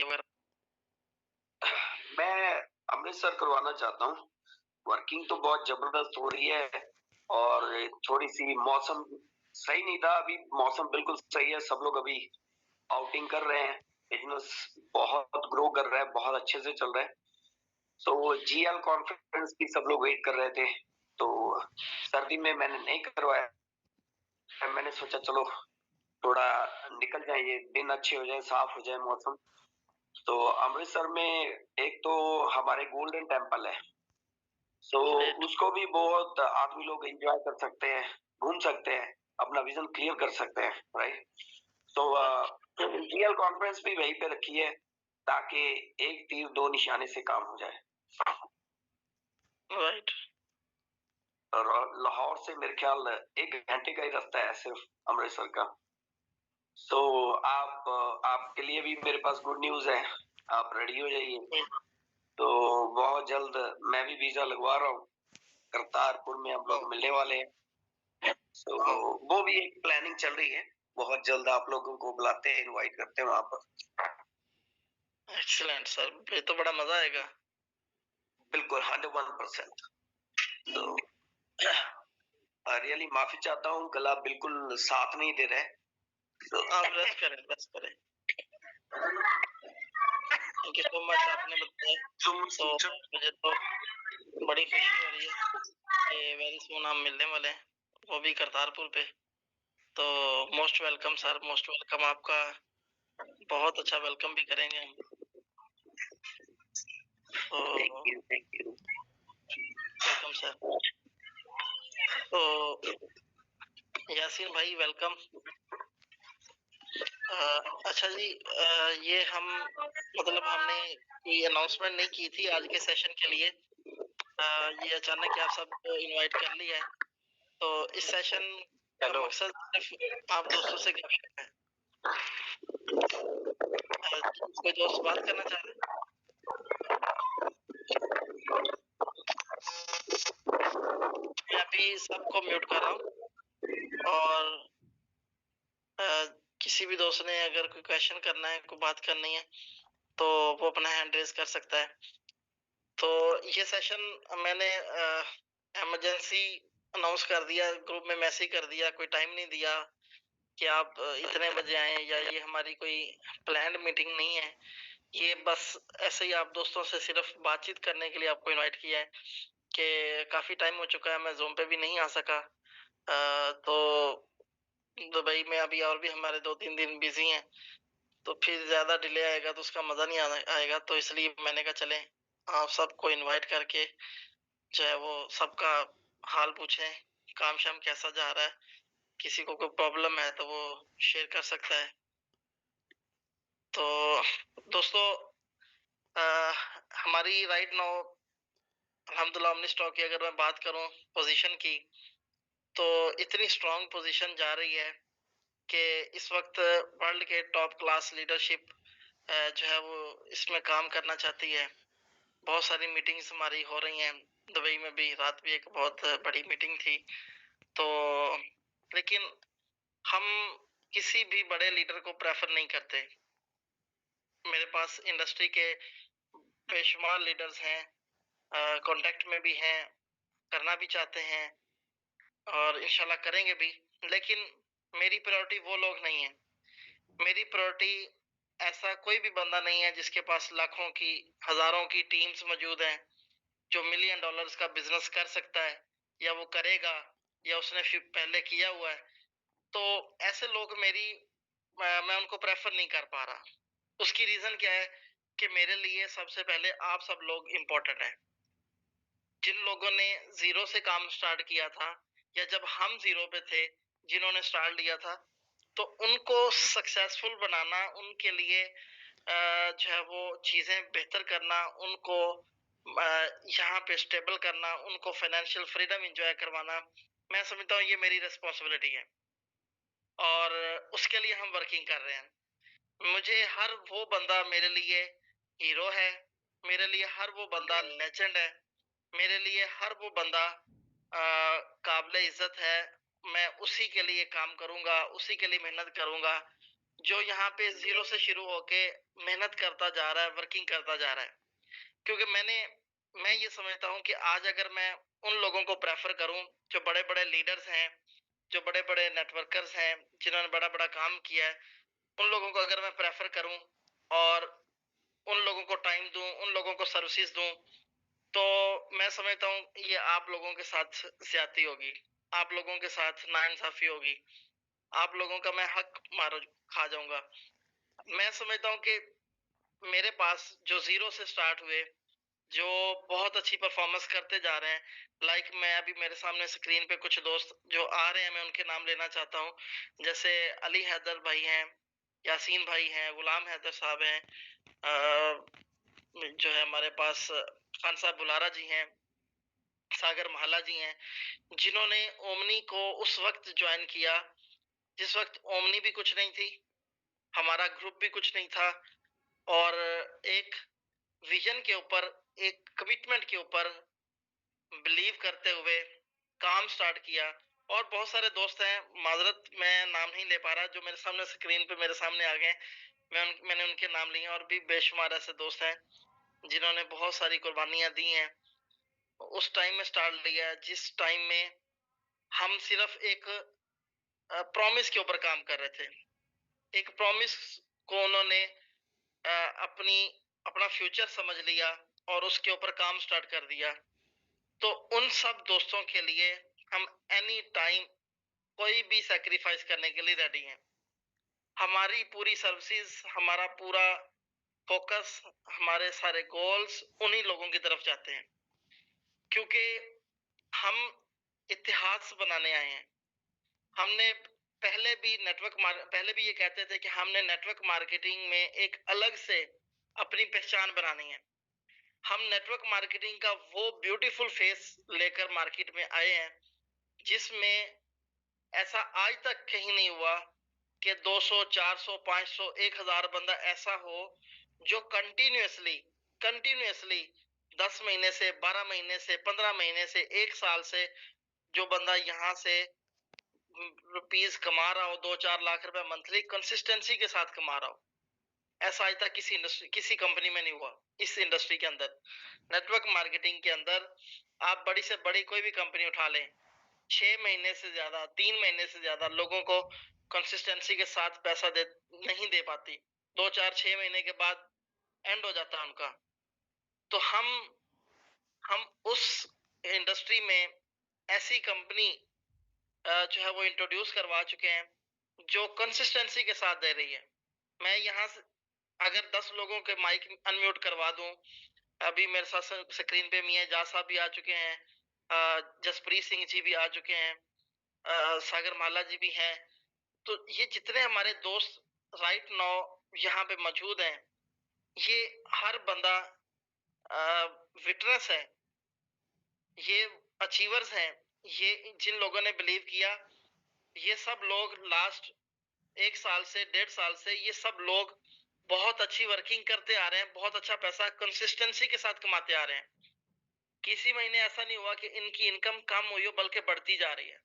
वगैरह? मैं अमृतसर करवाना चाहता हूँ। वर्किंग तो बहुत जबरदस्त हो रही है और थोड़ी-सी मौसम सही नहीं था, अभी मौसम बिल्कुल सही है, सब लोग अभी आउटिंग कर रहे हैं, बिज़नेस बहुत ग्रो कर रहा है, बहुत अच्छे से चल रहा है। तो जीएल कॉन्फ्रेंस की सब लोग वेट कर रहे थे, तो सर्दी में मैंने नहीं करवाया। मैंने सोचा चलो थोड़ा निकल जाए, ये दिन अच्छे हो जाएँ, साफ हो जाए मौसम। तो अमृतसर में एक तो हमारे गोल्डन टेम्पल है, सो ग्रेट। उसको भी बहुत आदमी लोग एन्जॉय कर सकते हैं, घूम सकते हैं, अपना विज़न क्लियर कर सकते हैं, राइट? तो रियल कॉन्फ्रेंस भी वहीं पे रखी है, ताकि एक तीर दो निशाने से काम हो जाए। राइट। और लाहौर से मेरे ख्याल 1 घंटे का ही रास्ता है सिर्फ अमृतसर का। सो आपके लिए भी मेरे पास गुड न्यूज़ है, आप रेडी हो जाइए। तो बहुत जल्द मैं भी वीज़ा लगवा रहा हूँ, करतारपुर में हम लोग मिलने वाले हैं। तो वो भी एक प्लानिंग चल रही है, बहुत जल्द आप लोगों को बुलाते हैं, इनवाइट करते हैं वहाँ पर। एक्सीलेंट सर, ये तो बड़ा मजा आएगा। बिल्कुल 101%। तो रियली माफी चाहता हूँ, गला बिल्कुल साथ नहीं दे रहा है। तो आप रेस्ट करें, रेस्ट करें। थैंक यू सो मच, आपने बताया। तो मुझे तो बड़ी खुशी हो रही है कि वेरी सून हम मिलने वाले हैं, वो भी करतारपुर पे। तो most welcome sir, most welcome. आपका बहुत अच्छा वेलकम भी करेंगे हम। तो थैंक यू। Welcome sir. तो यासीन भाई वेलकम। अच्छा जी, ये हम मतलब हमने कोई अनाउंसमेंट नहीं की थी आज के सेशन के लिए। ये अचानक आप सब इनवाइट कर लिया है। तो इस सेशन का मकसद सिर्फ आप दोस्तों से गपशप है। कोई दोस्त बात करना चाह रहे हैं? मैं अभी सबको म्यूट कर रहा हूँ और किसी भी दोस्त ने अगर कोई क्वेश्चन करना है, कोई बात करनी है, तो वो अपना हैंड रेज कर सकता है। तो ये सेशन मैंने इमरजेंसी अनाउंस कर दिया, ग्रुप में मैसेज कर दिया, कोई टाइम नहीं दिया कि आप इतने बजे आए, या ये हमारी कोई प्लान्ड मीटिंग नहीं है। ये बस ऐसे ही आप दोस्तों से सिर्फ बातचीत करने के लिए आपको इनवाइट किया है कि काफी टाइम हो चुका है, मैं ज़ूम पे भी नहीं आ सका। तो दुबई में अभी और भी हमारे 2-3 दिन बिजी हैं, तो फिर ज्यादा डिले आएगा तो उसका मजा नहीं आएगा। तो इसलिए मैंने कहा चले आप सबको इनवाइट करके जो है वो सबका हाल पूछें, काम शाम कैसा जा रहा है, किसी को कोई प्रॉब्लम है तो वो शेयर कर सकता है। तो दोस्तों, हमारी राइट नाउ अल्हम्दुलिल्लाह ओमनी स्टॉक की अगर मैं बात करूं पोजीशन की, तो इतनी स्ट्रांग पोजीशन जा रही है कि इस वक्त वर्ल्ड के टॉप क्लास लीडरशिप जो है वो इसमें काम करना चाहती है। बहुत सारी मीटिंग्स हमारी हो रही हैं, दुबई में भी रात भी एक बहुत बड़ी मीटिंग थी। तो लेकिन हम किसी भी बड़े लीडर को प्रेफर नहीं करते। मेरे पास इंडस्ट्री के बेशुमार लीडर्स हैं, कांटेक्ट में भी हैं, करना भी चाहते हैं और इंशाल्लाह करेंगे भी। लेकिन मेरी प्रायोरिटी वो लोग नहीं है। मेरी प्रायोरिटी ऐसा कोई भी बंदा नहीं है जिसके पास लाखों की हजारों की टीम्स मौजूद हैं, जो $1 मिलियन का बिजनेस कर सकता है या वो करेगा या उसने पहले किया हुआ है। तो ऐसे लोग मैं उनको प्रेफर नहीं कर पा रहा। उसकी रीजन क्या है कि मेरे लिए सबसे पहले आप सब लोग इम्पोर्टेंट है। जिन लोगों ने जीरो से काम स्टार्ट किया था, या जब हम जीरो पे थे जिन्होंने स्टार्ट लिया था, तो उनको सक्सेसफुल बनाना, उनके लिए जो है वो चीजें बेहतर करना, उनको यहाँ पे स्टेबल करना, उनको फाइनेंशियल फ्रीडम एंजॉय करवाना, मैं समझता हूँ ये मेरी रिस्पॉन्सिबिलिटी है और उसके लिए हम वर्किंग कर रहे हैं। मुझे हर वो बंदा मेरे लिए हीरो है, मेरे लिए हर वो बंदा लेजेंड है, मेरे लिए हर वो बंदा काबिल इज्जत है। मैं उसी के लिए काम करूंगा, उसी के लिए मेहनत करूंगा जो यहाँ पे जीरो से शुरू होके मेहनत करता जा रहा है, वर्किंग करता जा रहा है। क्योंकि मैं ये समझता हूँ कि आज अगर मैं उन लोगों को प्रेफर करूँ जो बड़े-बड़े लीडर्स हैं, जो बड़े-बड़े नेटवर्कर्स हैं, जिन्होंने बड़ा-बड़ा काम किया है, उन लोगों को अगर मैं प्रेफर करूँ और उन लोगों को टाइम दूँ, उन लोगों को सर्विसेज दूँ, तो मैं समझता हूँ ये आप लोगों के साथ ज्यादती होगी, आप लोगों के साथ नाइंसाफी होगी, आप लोगों का मैं हक मार खा जाऊंगा। मैं समझता हूँ कि मेरे पास जो जीरो से स्टार्ट हुए, जो बहुत अच्छी परफॉर्मेंस करते जा रहे हैं, लाइक मैं अभी मेरे सामने स्क्रीन पे कुछ दोस्त जो आ रहे हैं, मैं उनके नाम लेना चाहता हूँ। जैसे अली हैदर भाई हैं, यासीन भाई हैं, गुलाम हैदर साहब हैं, जो है हमारे पास खान साहब बुलारा जी हैं, सागर महला जी हैं, जिन्होंने ओमनी को उस वक्त ज्वाइन किया जिस वक्त ओमनी भी कुछ नहीं थी, हमारा ग्रुप भी कुछ नहीं था, और एक विजन के ऊपर, एक कमिटमेंट के ऊपर बिलीव करते हुए काम स्टार्ट किया। और बहुत सारे दोस्त हैं, माजरत मैं नाम नहीं ले पा रहा, जो मेरे सामने स्क्रीन पे मेरे सामने आ गए, मैंने उनके नाम लिए, और भी बेशुमार ऐसे दोस्त हैं जिन्होंने बहुत सारी कुर्बानियां दी हैं। उस टाइम में स्टार्ट लिया जिस टाइम में हम सिर्फ एक प्रॉमिस के ऊपर काम कर रहे थे। एक प्रॉमिस को उन्होंने अपनी अपना फ्यूचर समझ लिया और उसके ऊपर काम स्टार्ट कर दिया। तो उन सब दोस्तों के लिए हम एनी टाइम कोई भी सैक्रिफाइस करने के लिए रेडी हैं। हमारी पूरी सर्विसेज, हमारा पूरा फोकस, हमारे सारे गोल्स उन्हीं लोगों की तरफ जाते हैं, क्योंकि हम इतिहास बनाने आए हैं। हमने पहले भी ये कहते थे कि हमने नेटवर्क मार्केटिंग में एक अलग से अपनी पहचान बनानी है। हम नेटवर्क मार्केटिंग का वो ब्यूटीफुल फेस लेकर मार्केट में आए हैं जिसमें ऐसा आज तक कहीं नहीं हुआ कि 200, 400, 500, 1000 बंदा ऐसा हो जो कंटिन्यूअसली 10 महीने से, 12 महीने से, 15 महीने से, 1 साल से, जो बंदा यहाँ से रुपीज कमा रहा हो, 2-4 लाख रुपए मंथली कंसिस्टेंसी के साथ कमा रहा हो। ऐसा आज तक किसी कंपनी में नहीं हुआ। इस इंडस्ट्री के अंदर, नेटवर्क मार्केटिंग के अंदर, आप बड़ी से बड़ी कोई भी कंपनी उठा लें, 6 महीने से ज्यादा, 3 महीने से ज्यादा लोगों को कंसिस्टेंसी के साथ पैसा नहीं दे पाती। 2, 4, 6 महीने के बाद एंड हो जाता है उनका। तो हम उस इंडस्ट्री में ऐसी कंपनी जो है वो इंट्रोड्यूस करवा चुके हैं जो कंसिस्टेंसी के साथ दे रही है। मैं यहाँ से अगर 10 लोगों के माइक अनम्यूट करवा दूं, अभी मेरे साथ स्क्रीन पे मियां जा साहब भी आ चुके हैं, जसप्रीत सिंह जी भी आ चुके हैं, सागर माला जी भी हैं। तो ये जितने हमारे दोस्त राइट नाउ यहाँ पे मौजूद हैं, ये हर बंदा विटनेस है, ये अचीवर्स हैं। ये जिन लोगों ने बिलीव किया, ये सब लोग लास्ट 1 साल से 1.5 साल से ये सब लोग बहुत अच्छी वर्किंग करते आ रहे हैं, बहुत अच्छा पैसा कंसिस्टेंसी के साथ कमाते आ रहे हैं। किसी महीने ऐसा नहीं हुआ कि इनकी इनकम कम हुई हो, बल्कि बढ़ती जा रही है।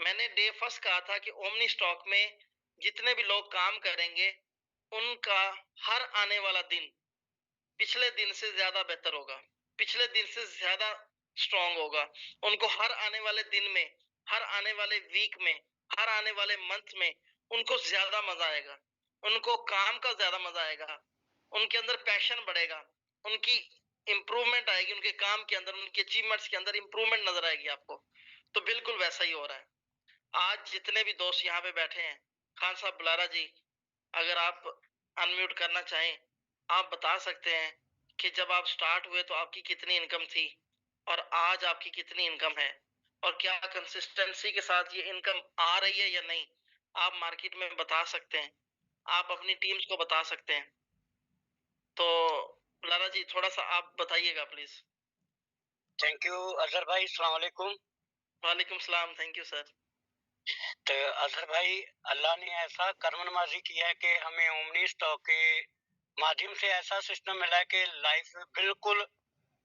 मैंने डे फर्स्ट कहा था कि ओमनी स्टॉक में जितने भी लोग काम करेंगे, उनका हर आने वाला दिन पिछले दिन से ज्यादा बेहतर होगा, पिछले दिन से ज्यादा स्ट्रांग होगा। उनको हर आने वाले दिन में, हर आने वाले वीक में, हर आने वाले मंथ में उनको ज्यादा मजा आएगा, उनको काम का ज्यादा मजा आएगा, उनके अंदर पैशन बढ़ेगा, उनकी इंप्रूवमेंट आएगी, उनके काम के अंदर, उनके अचीवमेंट्स के अंदर इंप्रूवमेंट नजर आएगी आपको। तो बिल्कुल वैसा ही हो रहा है। आज जितने भी दोस्त यहाँ पे बैठे हैं, खान साहब बुलारा जी, अगर आप अनम्यूट करना चाहें, आप बता सकते हैं कि जब आप स्टार्ट हुए तो आपकी कितनी इनकम थी और आज आपकी कितनी इनकम है, और क्या कंसिस्टेंसी के साथ ये इनकम आ रही है या नहीं, आप मार्केट में बता सकते हैं, आप अपनी टीम्स को बता सकते हैं। तो लाला जी थोड़ा सा आप बताइएगा प्लीज। थैंक यू अजहर भाई, अस्सलाम वालेकुम। वालेकुम सलाम, थैंक यू सर। तो अजहर भाई, अल्लाह ने ऐसा कर्म नवाजी किया है कि हमें ओमनी स्टॉक के माध्यम से ऐसा सिस्टम मिला है कि लाइफ बिल्कुल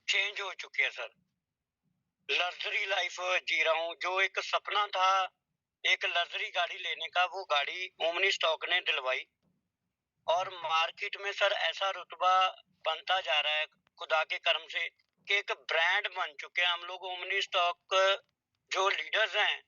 चेंज हो चुकी है सर। लग्जरी लाइफ जी रहा हूँ। जो एक सपना था एक लग्जरी गाड़ी लेने का, वो गाड़ी ओमनी स्टॉक ने दिलवाई। और मार्केट में सर ऐसा रुतबा बनता जा रहा है खुदा के करम से कि एक ब्रांड बन चुके हैं हम लोग। ओमनी स्टॉक जो लीडर्स हैं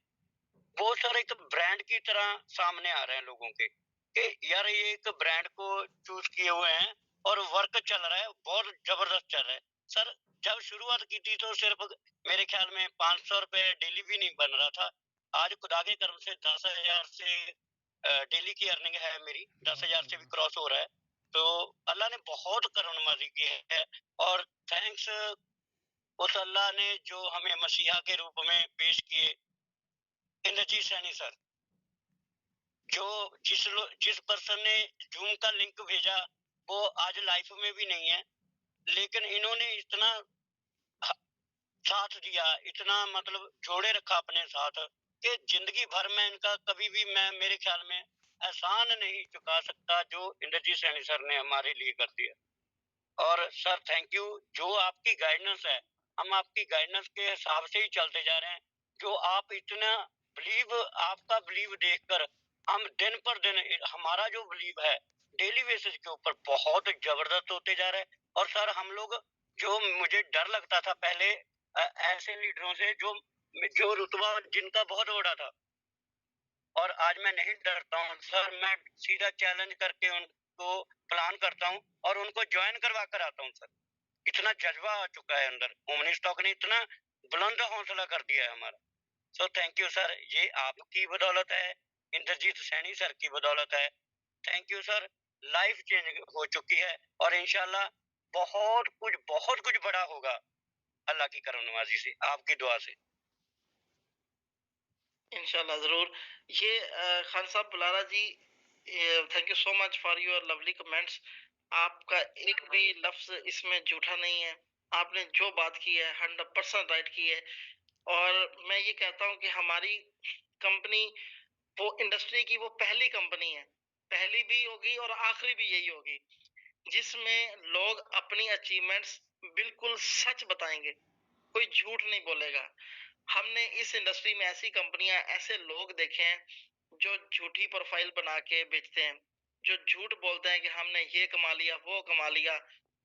वो सर एक ब्रांड की तरह सामने आ रहे हैं लोगों के कि यार ये एक ब्रांड को चूज किए हुए हैं और वर्क चल रहा है, बहुत जबरदस्त चल रहा है सर। जब शुरुआत की थी तो सिर्फ मेरे ख्याल में 500 रुपए डेली भी नहीं बन रहा था। आज खुदा के कर्म से 10,000 से डेली की अर्निंग है मेरी, 10,000 से भी क्रॉस हो रहा है। तो अल्लाह ने बहुत करमनवाजी की है और थैंक्स उस अल्लाह ने जो हमें मसीहा के रूप में पेश किए इंद्रजीत सैनी सर। जो जिस पर्सन ने जूम का लिंक भेजा वो आज लाइफ में भी नहीं है, लेकिन इन्होंने इतना साथ दिया, इतना मतलब जोड़े रखा अपने साथ कि जिंदगी भर में इनका कभी भी मैं मेरे ख्याल में एहसान नहीं चुका सकता जो इंद्रजीत सैनी सर ने हमारे लिए कर दिया। और सर थैंक यू, जो आपकी गाइडेंस है हम आपकी गाइडेंस के हिसाब से ही चलते जा रहे हैं। जो आप इतना बिलीव, आपका बिलीव देखकर हम दिन पर दिन हमारा जो बिलीव है डेली बेसिस के ऊपर बहुत जबरदस्त होते जा रहा है। और सर हम लोग जो मुझे डर लगता था पहले ऐसे लीडरों से जो जो रुतबा जिनका बहुत बड़ा था, और आज मैं नहीं डरता हूँ सर। मैं सीधा चैलेंज करके उनको प्लान करता हूँ और उनको ज्वाइन करवा कर आता हूँ सर। इतना जज्बा आ चुका है अंदर, ओमनी स्टॉक ने इतना बुलंद हौसला कर दिया है हमारा। सो थैंक यू सर, ये आपकी बदौलत है, इंद्रजीत सैनी सर की बदौलत है। Thank you sir, life change हो चुकी है और इंशाल्लाह बहुत कुछ बड़ा होगा अल्लाह की करम नवाजी से, आपकी दुआ से। इंशाल्लाह जरूर। ये खान साहब Bulara ji, thank you so much for your lovely comments. आपका एक भी लफ्ज इसमें झूठा नहीं है। आपने जो बात की है 100% राइट की है। और मैं ये कहता हूँ कि हमारी कंपनी वो इंडस्ट्री की वो पहली कंपनी है, पहली भी होगी और आखिरी भी यही होगी, जिसमें लोग अपनी अचीवमेंट्स बिल्कुल सच बताएंगे, कोई झूठ नहीं बोलेगा। हमने इस इंडस्ट्री में ऐसी कंपनियां, ऐसे लोग देखे हैं जो झूठी प्रोफाइल बना के बेचते हैं, जो झूठ बोलते हैं कि हमने ये कमा लिया वो कमा लिया,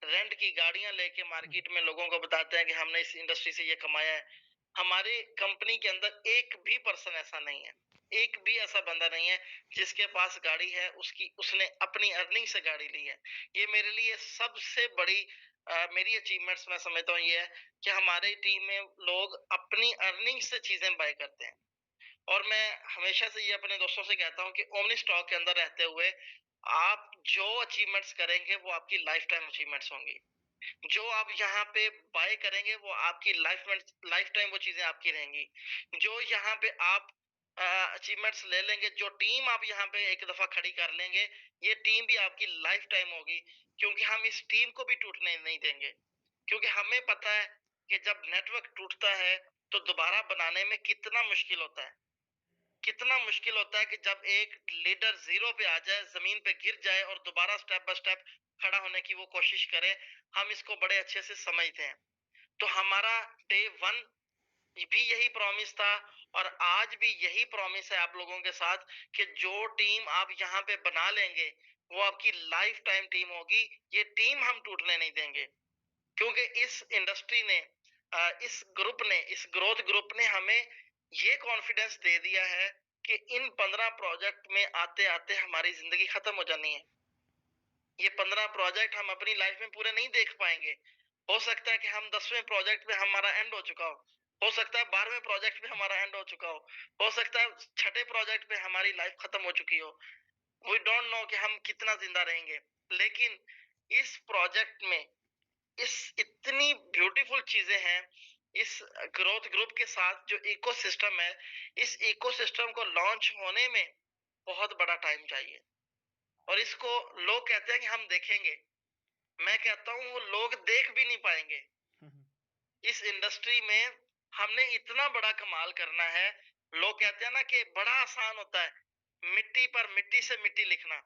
रेंट की गाड़ियां लेके मार्केट में लोगों को बताते हैं कि हमने इस इंडस्ट्री से ये कमाया है। हमारे कंपनी के अंदर एक भी पर्सन ऐसा नहीं है, एक भी ऐसा बंदा नहीं है जिसके पास गाड़ी है उसने अपनी अर्निंग से गाड़ी ली है। ये मेरे लिए सबसे बड़ी मेरी अचीवमेंट्स मैं समझता हूँ ये है कि हमारी टीम में लोग अपनी अर्निंग से चीजें बाय करते हैं। और मैं हमेशा से ये अपने दोस्तों से कहता हूँ कि ओमनी स्टॉक के अंदर रहते हुए आप जो अचीवमेंट्स करेंगे वो आपकी लाइफ टाइम अचीवमेंट्स होंगी। जो आप यहाँ पे बाय करेंगे वो आपकी लाइफ टाइम वो चीजें आपकी रहेंगी। जो यहाँ पे आप अचीवमेंट्स ले लेंगे, जो टीम आप यहाँ पे एक दफा खड़ी कर लेंगे, ये टीम भी आपकी लाइफ टाइम होगी, क्योंकि हम इस टीम को भी टूटने नहीं देंगे। क्योंकि हमें पता है कि जब नेटवर्क टूटता है तो दोबारा बनाने में कितना मुश्किल होता है, कितना मुश्किल होता है कि जब एक लीडर जीरो पे आ जाए, जमीन पे गिर जाए और दोबारा स्टेप बाय स्टेप खड़ा होने की वो कोशिश करे। हम इसको बड़े अच्छे से समझते हैं। तो हमारा डे 1 भी यही प्रॉमिस था और आज भी यही प्रॉमिस है आप लोगों के साथ कि जो टीम आप यहाँ पे बना लेंगे वो आपकी लाइफ टाइम टीम होगी। ये टीम हम टूटने नहीं देंगे, क्योंकि इस इंडस्ट्री ने इस ग्रुप ने, इस ग्रोथ ग्रुप ने हमें ये कॉन्फिडेंस दे दिया है कि इन 15 प्रोजेक्ट में आते आते हमारी जिंदगी खत्म हो जानी है। ये 15 प्रोजेक्ट हम अपनी लाइफ में पूरे नहीं देख पाएंगे। हो सकता है कि हम 10वें प्रोजेक्ट में हमारा एंड हो चुका हो सकता है 12वें प्रोजेक्ट में हमारा एंड हो चुका हो सकता है 6ठे प्रोजेक्ट में हमारी लाइफ खत्म हो चुकी हो। वी डोंट नो कि हम कितना जिंदा रहेंगे, लेकिन इस प्रोजेक्ट में इस इतनी ब्यूटीफुल चीजें हैं। इस ग्रोथ ग्रुप के साथ जो इकोसिस्टम है, इस इकोसिस्टम को लॉन्च होने में बहुत बड़ा टाइम चाहिए और इसको लोग कहते हैं कि हम देखेंगे। मैं कहता हूँ वो लोग देख भी नहीं पाएंगे। इस इंडस्ट्री में हमने इतना बड़ा कमाल करना है। लोग कहते हैं ना कि बड़ा आसान होता है मिट्टी पर मिट्टी से मिट्टी लिखना,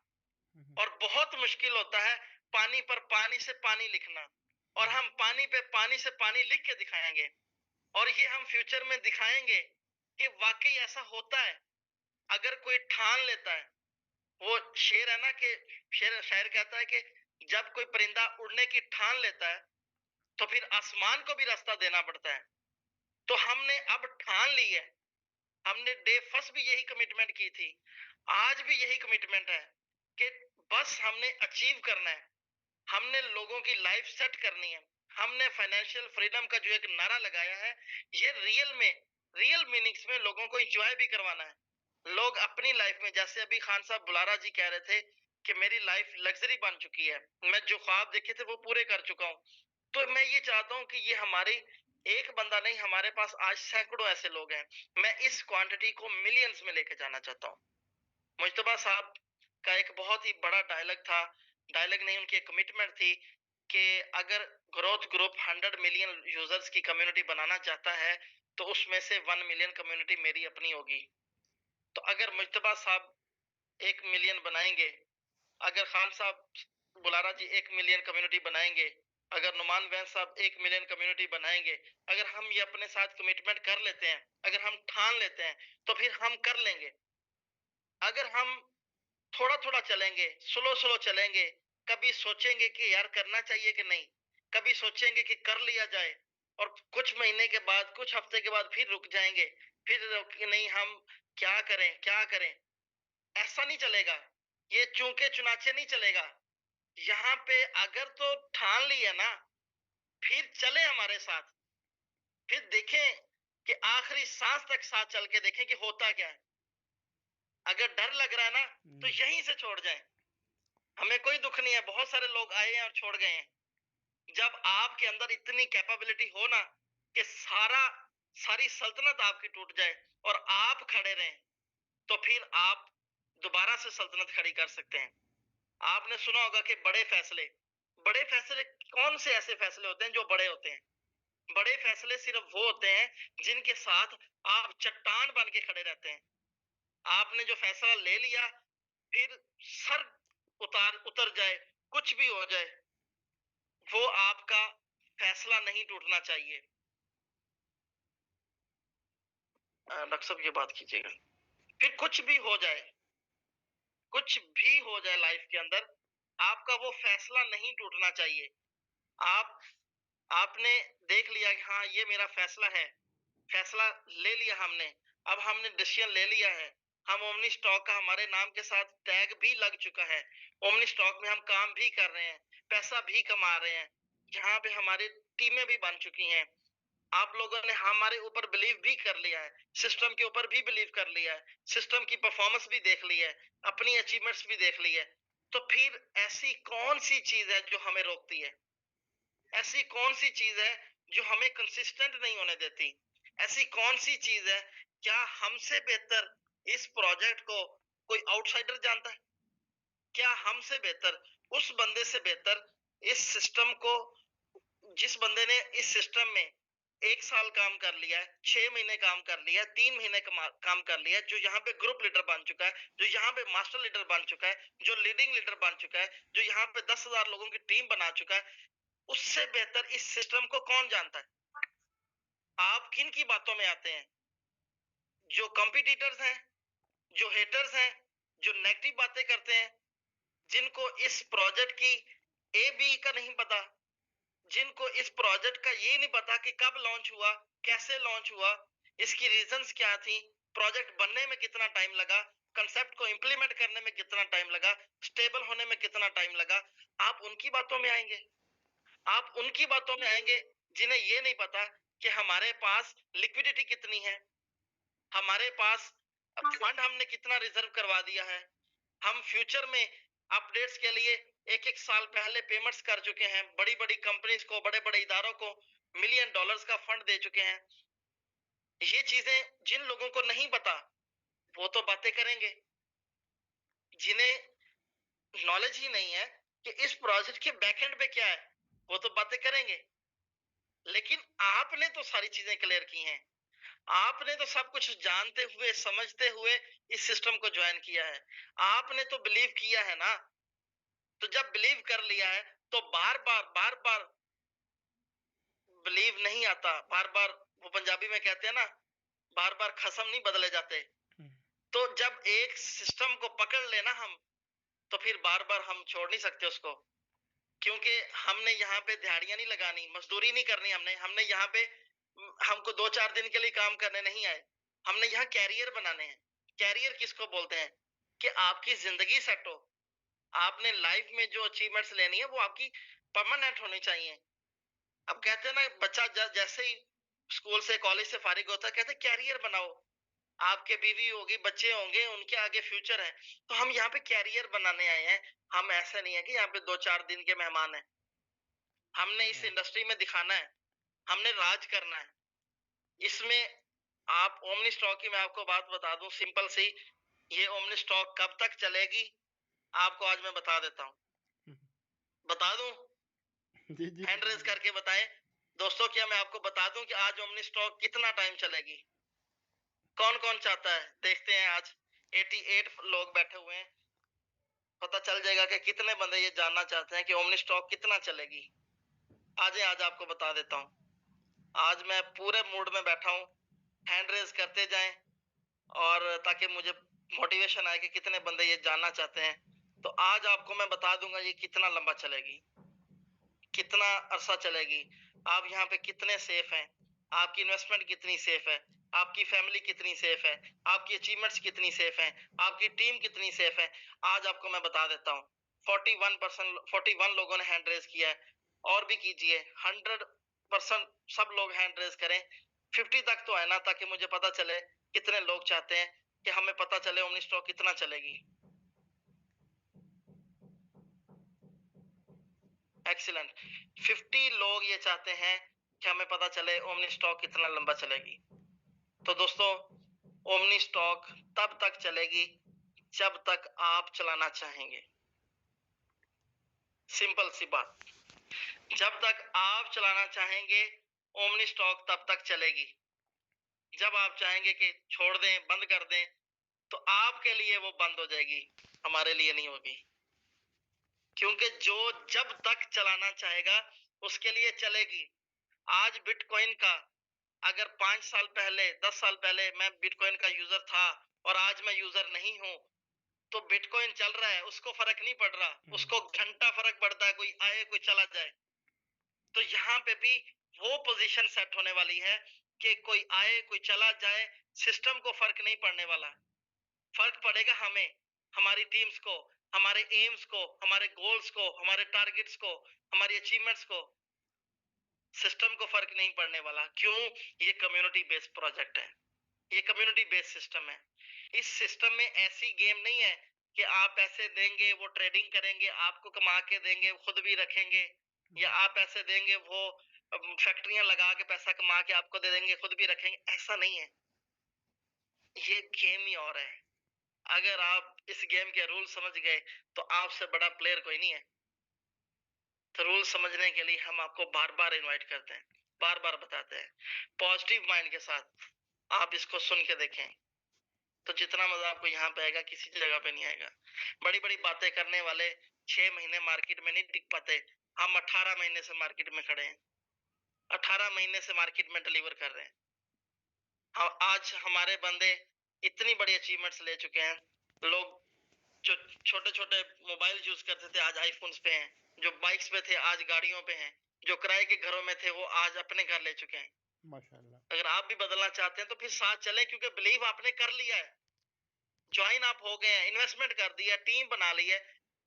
और बहुत मुश्किल होता है पानी पर पानी से पानी लिखना। और हम पानी पे पानी से पानी लिख के दिखाएंगे, और ये हम फ्यूचर में दिखाएंगे कि वाकई ऐसा होता है। अगर कोई ठान लेता है वो शेर है ना कि शायर कहता है कि जब कोई परिंदा उड़ने की ठान लेता है तो फिर आसमान को भी रास्ता देना पड़ता है। तो हमने अब ठान ली है, हमने डे फर्स्ट भी यही कमिटमेंट की थी, आज भी यही कमिटमेंट है कि बस हमने अचीव करना है, हमने लोगों की लाइफ सेट करनी है। हमने फाइनेंशियल फ्रीडम का जो एक नारा लगाया है, ये रियल मीनिंग्स में लोगों को एंजॉय भी करवाना है। लोग अपनी लाइफ में, जैसे अभी खान साहब बुलारा जी कह रहे थे कि मेरी लाइफ लग्जरी बन चुकी है, मैं जो ख्वाब देखे थे वो पूरे कर चुका हूँ। तो मैं ये चाहता हूँ कि ये हमारी एक बंदा नहीं, हमारे पास आज सैकड़ों ऐसे लोग हैं। मैं इस क्वांटिटी को मिलियंस में लेके जाना चाहता हूँ। मुज्तबा साहब का एक बहुत ही बड़ा डायलॉग था, डायलॉग नहीं उनकी एक कमिटमेंट थी कि अगर ग्रोथ ग्रुप 100 मिलियन यूजर्स की कम्युनिटी बनाना चाहता है तो उसमें से 1 मिलियन कम्युनिटी मेरी अपनी होगी। तो अगर मुज्तबा साहब 1 मिलियन बनाएंगे, अगर खान साहब बुलारा जी 1 मिलियन कम्युनिटी बनाएंगे, अगर नुमान वैद साहब 1 मिलियन कम्युनिटी बनाएंगे, अगर हम ये अपने साथ कमिटमेंट कर लेते हैं, अगर हम ठान लेते हैं तो फिर हम कर लेंगे। अगर हम थोड़ा थोड़ा चलेंगे, स्लो स्लो चलेंगे, कभी सोचेंगे कि यार करना चाहिए कि नहीं, कभी सोचेंगे कि कर लिया जाए, और कुछ महीने के बाद, कुछ हफ्ते के बाद फिर रुक जाएंगे, फिर कि नहीं हम क्या करें क्या करें। ऐसा नहीं चलेगा, ये चूंके चुनाचे नहीं चलेगा। यहाँ पे अगर तो ठान लिया ना, फिर चले हमारे साथ, फिर देखें कि आखिरी सांस तक साथ चल के देखें कि होता क्या है। अगर डर लग रहा है ना तो यहीं से छोड़ जाएं, हमें कोई दुख नहीं है। बहुत सारे लोग आए हैं और छोड़ गए हैं। जब आपके अंदर इतनी कैपेबिलिटी हो ना कि सारी सल्तनत आपकी टूट जाए और आप खड़े रहें, तो फिर आप दोबारा से सल्तनत खड़ी कर सकते हैं। आपने सुना होगा कि बड़े फैसले कौन से ऐसे फैसले होते हैं जो बड़े होते हैं? बड़े फैसले सिर्फ वो होते हैं जिनके साथ आप चट्टान बन के खड़े रहते हैं। आपने जो फैसला ले लिया, फिर सर उतर जाए, कुछ भी हो जाए, वो आपका फैसला नहीं टूटना चाहिए। डॉक्टर साहब ये बात कीजिएगा। फिर कुछ भी हो जाए, कुछ भी हो जाए लाइफ के अंदर, आपका वो फैसला नहीं टूटना चाहिए। आप आपने देख लिया कि हाँ ये मेरा फैसला है, फैसला ले लिया हमने, अब हमने डिसीजन ले लिया है। हम ओमनी स्टॉक का हमारे नाम के साथ टैग भी लग चुका है, ओमनी स्टॉक में हम काम भी कर रहे हैं, पैसा भी कमा रहे हैं, जहाँ पे हमारी टीमें भी बन चुकी हैं। आप लोगों ने हमारे ऊपर बिलीव भी कर लिया है, सिस्टम के ऊपर भी बिलीव कर लिया है, सिस्टम की परफॉर्मेंस भी देख ली है, अपनी अचीवमेंट्स भी देख ली है। तो फिर ऐसी कौन सी चीज है जो हमें रोकती है? ऐसी कौन सी चीज है जो हमें कंसिस्टेंट नहीं होने देती? ऐसी कौन सी चीज है? क्या हमसे बेहतर इस प्रोजेक्ट को कोई आउटसाइडर जानता है? क्या हमसे बेहतर, उस बंदे से बेहतर इस सिस्टम को, जिस बंदे ने इस सिस्टम में 1 साल काम कर लिया है, 6 महीने काम कर लिया है, 3 महीने काम कर लिया है, जो यहाँ पे ग्रुप लीडर बन चुका है, जो यहाँ पे मास्टर लीडर बन चुका है, जो लीडिंग लीडर बन चुका है, जो यहाँ पे 10,000 लोगों की टीम बना चुका है, उससे बेहतर इस सिस्टम को कौन जानता है? आप किन की बातों में आते हैं? जो कॉम्पिटिटर्स हैं, जो हेटर्स हैं, जो नेगेटिव बातें करते हैं, जिनको इस प्रोजेक्ट की ए बी का नहीं पता, जिनको इस प्रोजेक्ट का ये नहीं पता कि कब लॉन्च हुआ, कैसे लॉन्च हुआ, इसकी रीजंस क्या थी, प्रोजेक्ट बनने में कितना टाइम लगा, कंसेप्ट को इंप्लीमेंट करने में कितना टाइम लगा, स्टेबल होने में कितना टाइम लगा। आप उनकी बातों में आएंगे, आप उनकी बातों में आएंगे जिन्हें ये नहीं पता कि हमारे पास लिक्विडिटी कितनी है, हमारे पास फंड हमने कितना रिजर्व करवा दिया है, हम फ्यूचर में अपडेट्स के लिए 1-1 साल पहले पेमेंट्स कर चुके हैं, बड़ी बड़ी कंपनीज को, बड़े बड़े इदारों को मिलियन डॉलर्स का फंड दे चुके हैं। ये चीजें जिन लोगों को नहीं पता वो तो बातें करेंगे, जिन्हें नॉलेज ही नहीं है कि इस प्रोजेक्ट के बैकएंड पे क्या है, वो तो बातें करेंगे। लेकिन आपने तो सारी चीजें क्लियर की हैं, आपने तो सब कुछ जानते हुए समझते हुए इस सिस्टम को ज्वाइन किया है, आपने तो बिलीव किया है ना। तो जब बिलीव कर लिया है तो बार बार बिलीव नहीं आता, बार बार, वो पंजाबी में कहते हैं ना, बार बार खसम नहीं बदले जाते। तो जब एक सिस्टम को पकड़ लेना हम, तो फिर बार बार हम छोड़ नहीं सकते उसको, क्योंकि हमने यहाँ पे दिहाड़ियां नहीं लगानी, मजदूरी नहीं करनी, हमने यहाँ पे हमको 2-4 दिन के लिए काम करने नहीं आए, हमने यहाँ कैरियर बनाने हैं। कैरियर किसको बोलते हैं कि आपकी जिंदगी सेट हो, आपने लाइफ में जो अचीवमेंट्स लेनी है वो आपकी परमानेंट होनी चाहिए। अब कहते हैं ना, बच्चा जैसे ही स्कूल से कॉलेज से फारिग होता है, कहते हैं कैरियर बनाओ, आपके बीवी होगी, बच्चे होंगे, उनके आगे फ्यूचर है। तो हम यहाँ पे कैरियर बनाने आए हैं। हम ऐसा नहीं है कि यहाँ पे 2-4 दिन के मेहमान हैं। हमने इस इंडस्ट्री में दिखाना है, हमने राज करना है। इसमें आप ओमनी स्टॉक की मैं आपको बात बता दूं सिंपल सी, ये ओमनी स्टॉक कब तक चलेगी आपको आज मैं बता देता हूँ। बता दूं? जी जी हैंड रेज करके बताएं दोस्तों, क्या मैं आपको बता दूं कि आज ओमनी स्टॉक कितना टाइम चलेगी? कौन कौन चाहता है? देखते हैं। आज 88 लोग बैठे हुए हैं, पता चल जाएगा कि कितने बंदे ये जानना चाहते हैं कि ओमनी स्टॉक कितना चलेगी। आज आपको बता देता हूँ। आज मैं पूरे मूड में बैठा हूँ, हैंड रेज करते जाएं और ताकि मुझे मोटिवेशन आए कि कितने बंदे ये जानना चाहते हैं। तो आज आपको मैं बता दूंगा ये कितना लंबा चलेगी, कितना अरसा चलेगी, आप यहाँ पे कितने सेफ हैं, आपकी इन्वेस्टमेंट कितनी सेफ है, आपकी फैमिली कितनी सेफ है, आपकी अचीवमेंट्स कितनी सेफ है, आपकी टीम कितनी सेफ है। आज आपको मैं बता देता हूँ। 41 लोगों ने हैंड रेज किया है, और भी कीजिए। 100% सब लोग हैंड रेज करें। 50 तक तो है ना, ताकि मुझे पता चले कितने लोग चाहते हैं कि हमें पता चले ओमनी स्टॉक कितना चलेगी। एक्सीलेंट। 50 लोग ये चाहते हैं कि हमें पता चले ओमनी स्टॉक कितना लंबा चलेगी। तो दोस्तों, ओमनी स्टॉक तब तक चलेगी जब तक आप चलाना चाहेंगे। सिंपल सी बात, जब तक आप चलाना चाहेंगे ओमनी स्टॉक तब तक चलेगी। जब आप चाहेंगे कि छोड़ दें, बंद कर दें, तो आपके लिए वो बंद हो जाएगी, हमारे लिए नहीं होगी। क्योंकि जो जब तक चलाना चाहेगा उसके लिए चलेगी। आज बिटकॉइन का, अगर 5 साल पहले, 10 साल पहले मैं बिटकॉइन का यूजर था और आज मैं यूजर नहीं हूं, तो बिटकॉइन चल रहा है, उसको फर्क नहीं पड़ रहा, उसको घंटा फर्क पड़ता है, कोई आए कोई चला जाए। तो यहाँ पे भी वो पोजीशन सेट होने वाली है कि कोई आए कोई चला जाए, सिस्टम को फर्क नहीं पड़ने वाला। फर्क पड़ेगा हमें, हमारी टीम्स को, हमारे एम्स को, हमारे गोल्स को, हमारे टारगेट्स को, हमारी अचीवमेंट्स को। सिस्टम को फर्क नहीं पड़ने वाला। क्यों? ये कम्युनिटी बेस्ड प्रोजेक्ट है, ये कम्युनिटी बेस्ड सिस्टम है। इस सिस्टम में ऐसी गेम नहीं है कि आप पैसे देंगे वो ट्रेडिंग करेंगे, आपको कमा के देंगे, खुद भी रखेंगे, या आप पैसे देंगे वो फैक्ट्रियां लगा के पैसा कमा के आपको दे देंगे, खुद भी रखेंगे। ऐसा नहीं है, ये गेम ही और है। अगर आप इस गेम के रूल समझ गए तो आपसे बड़ा प्लेयर कोई नहीं है। तो रूल समझने के लिए हम आपको बार बार इनवाइट करते हैं, बार बार बताते हैं। पॉजिटिव माइंड के साथ आप इसको सुन के देखें, तो जितना मजा आपको यहाँ पे आएगा किसी जगह पे नहीं आएगा। बड़ी बड़ी बातें करने वाले 6 महीने मार्केट में नहीं टिक पाते, हम 18 महीने से मार्केट में खड़े हैं, 18 महीने से मार्केट में डिलीवर कर रहे हैं। आज हमारे बंदे इतनी बड़ी अचीवमेंट्स ले चुके हैं। लोग जो छोटे छोटे मोबाइल यूज करते थे आज आईफोन्स पे हैं, जो बाइक्स पे थे आज गाड़ियों पे हैं, जो किराए के घरों में थे वो आज अपने घर ले चुके हैं। माशाल्लाह। अगर आप भी बदलना चाहते हैं तो फिर साथ चले, क्योंकि बिलीव आपने कर लिया है, ज्वाइन आप हो गए हैं, इन्वेस्टमेंट कर दी है, टीम बना ली है,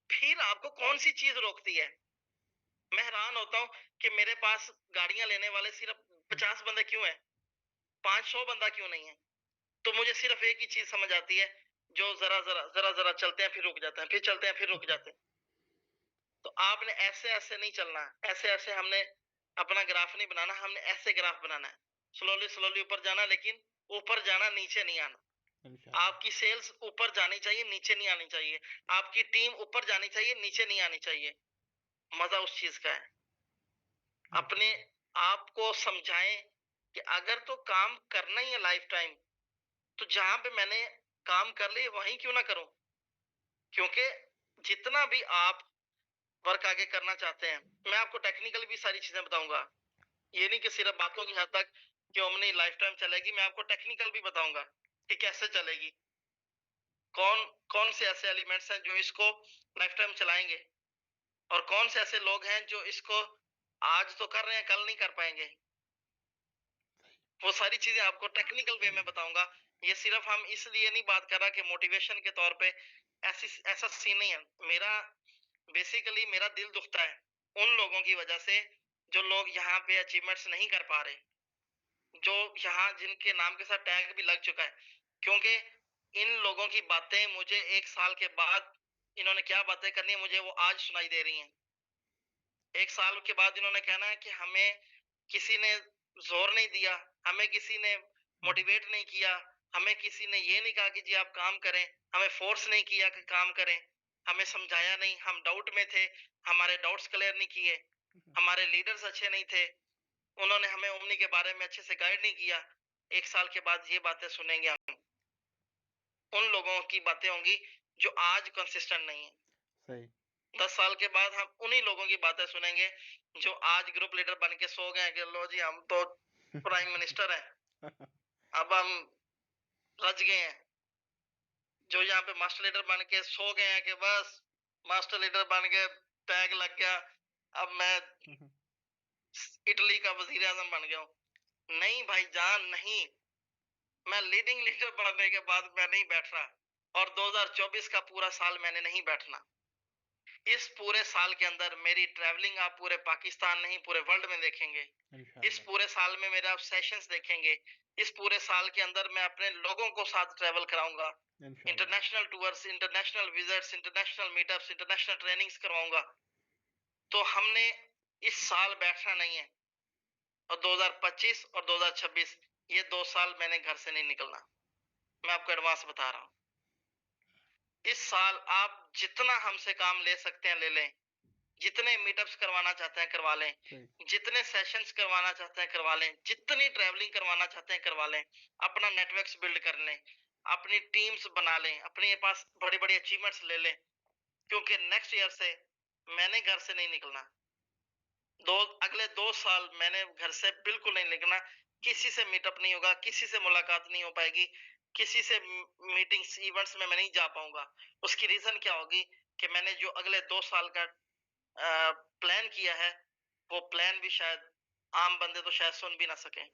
फिर आपको कौन सी चीज रोकती है? मैं हैरान होता हूँ कि मेरे पास गाड़ियां लेने वाले सिर्फ 50 बंदे क्यों हैं, 500 बंदा क्यों नहीं है? तो मुझे सिर्फ एक ही चीज समझ आती है, जो जरा जरा जरा जरा चलते हैं फिर रुक जाते हैं, फिर चलते हैं फिर रुक जाते हैं। तो आपने ऐसे ऐसे नहीं चलना, ऐसे ऐसे हमने अपना ग्राफ नहीं बनाना, हमने ऐसे ग्राफ बनाना है। स्लोली स्लोली ऊपर जाना, लेकिन ऊपर जाना, नीचे नहीं आना। आपकी सेल्स ऊपर जानी चाहिए, नीचे नहीं आनी चाहिए। आपकी टीम ऊपर जानी चाहिए, नीचे नहीं आनी चाहिए। मजा उस चीज का है। अपने आप को समझाएं कि अगर तो काम करना ही है लाइफ टाइम, तो जहां पे मैंने काम कर लिए वहीं क्यों ना करूं। क्योंकि जितना भी आप वर्क आगे करना चाहते हैं, मैं आपको टेक्निकल भी सारी चीजें बताऊंगा। ये नहीं कि सिर्फ बातों की हद तक कि ओमनी लाइफ टाइम चलेगी, मैं आपको टेक्निकल भी बताऊंगा कि कैसे चलेगी। कौन कौन से ऐसे एलिमेंट्स हैं जो इसको लाइफ टाइम चलाएंगे, और कौन से ऐसे लोग हैं जो इसको आज तो कर रहे हैं कल नहीं कर पाएंगे। वो सारी चीजें आपको टेक्निकल वे में बताऊंगा। ये सिर्फ हम इसलिए नहीं बात कर रहा कि मोटिवेशन के तौर पे ऐसा सीन नहीं है। मेरा बेसिकली मेरा दिल दुखता है उन लोगों की वजह से जो लोग यहाँ पे अचीवमेंट्स नहीं कर पा रहे, जो यहाँ जिनके नाम के साथ टैग भी लग चुका है, क्योंकि इन लोगों की बातें मुझे 1 साल के बाद इन्होंने क्या बातें करनी है मुझे वो आज सुनाई दे रही हैं। 1 साल के बाद इन्होंने कहना है कि हमें किसी ने जोर नहीं दिया, हमें किसी ने मोटिवेट नहीं किया, हमें किसी ने ये नहीं कहा कि जी आप काम करें, हमें फोर्स नहीं किया कि काम करें, हमें समझाया नहीं, हम डाउट में थे, हमारे डाउट्स क्लियर नहीं किए, हमारे लीडर्स अच्छे नहीं थे, उन्होंने हमें ओमनी के बारे में अच्छे से गाइड नहीं किया। 1 साल के बाद ये बातें सुनेंगे हम, उन लोगों की बातें होंगी जो आज कंसिस्टेंट नहीं है। सही। 10 साल के बाद हम उन्हीं लोगों की बातें सुनेंगे जो आज ग्रुप लीडर बन के सो गए कि लो जी हम तो प्राइम मिनिस्टर हैं, अब हम रच गए हैं। जो यहाँ पे मास्टर लीडर बन के सो गए हैं कि बस मास्टर लीडर बन के टैग लग गया, अब मैं इटली का वजीर आजम बन गया हूँ। नहीं भाईजान नहीं, मैं लीडिंग लीडर बनने के बाद मैं नहीं बैठ रहा, और 2024 का पूरा साल मैंने नहीं बैठना। इस पूरे साल के अंदर मेरी ट्रैवलिंग आप पूरे पाकिस्तान नहीं पूरे वर्ल्ड में देखेंगे। इस पूरे साल में मेरा सेशंस देखेंगे। इस पूरे साल के अंदर मैं अपने लोगों को साथ ट्रैवल कराऊंगा, international tours, international visits, international meetups, international trainings करवाऊंगा। तो हमने इस साल बैठना नहीं है, और 2025 और 2026 ये 2 साल मैंने घर से नहीं निकलना, मैं आपको एडवांस बता रहा हूँ। इस साल आप जितना हमसे काम ले सकते हैं ले लें, जितने मीटअप्स करवाना चाहते हैं करवा लें, जितने सेशंस करवाना चाहते हैं करवा लें, जितनी ट्रैवलिंग करवाना चाहते हैं करवा लें, अपना नेटवर्क्स बिल्ड कर लें, अपनी टीम्स बना लें, अपने पास बड़े बड़े अचीवमेंट्स ले लें, क्योंकि नेक्स्ट ईयर से मैंने घर से नहीं निकलना। अगले 2 साल मैंने घर से बिल्कुल नहीं निकलना। किसी से मीटअप नहीं होगा, किसी से मुलाकात नहीं हो पाएगी, किसी से मीटिंग्स इवेंट्स में मैं नहीं जा पाऊंगा। उसकी रीजन क्या होगी कि मैंने जो अगले 2 साल का प्लान किया है, वो प्लान भी शायद आम बंदे तो शायद सुन भी ना सके।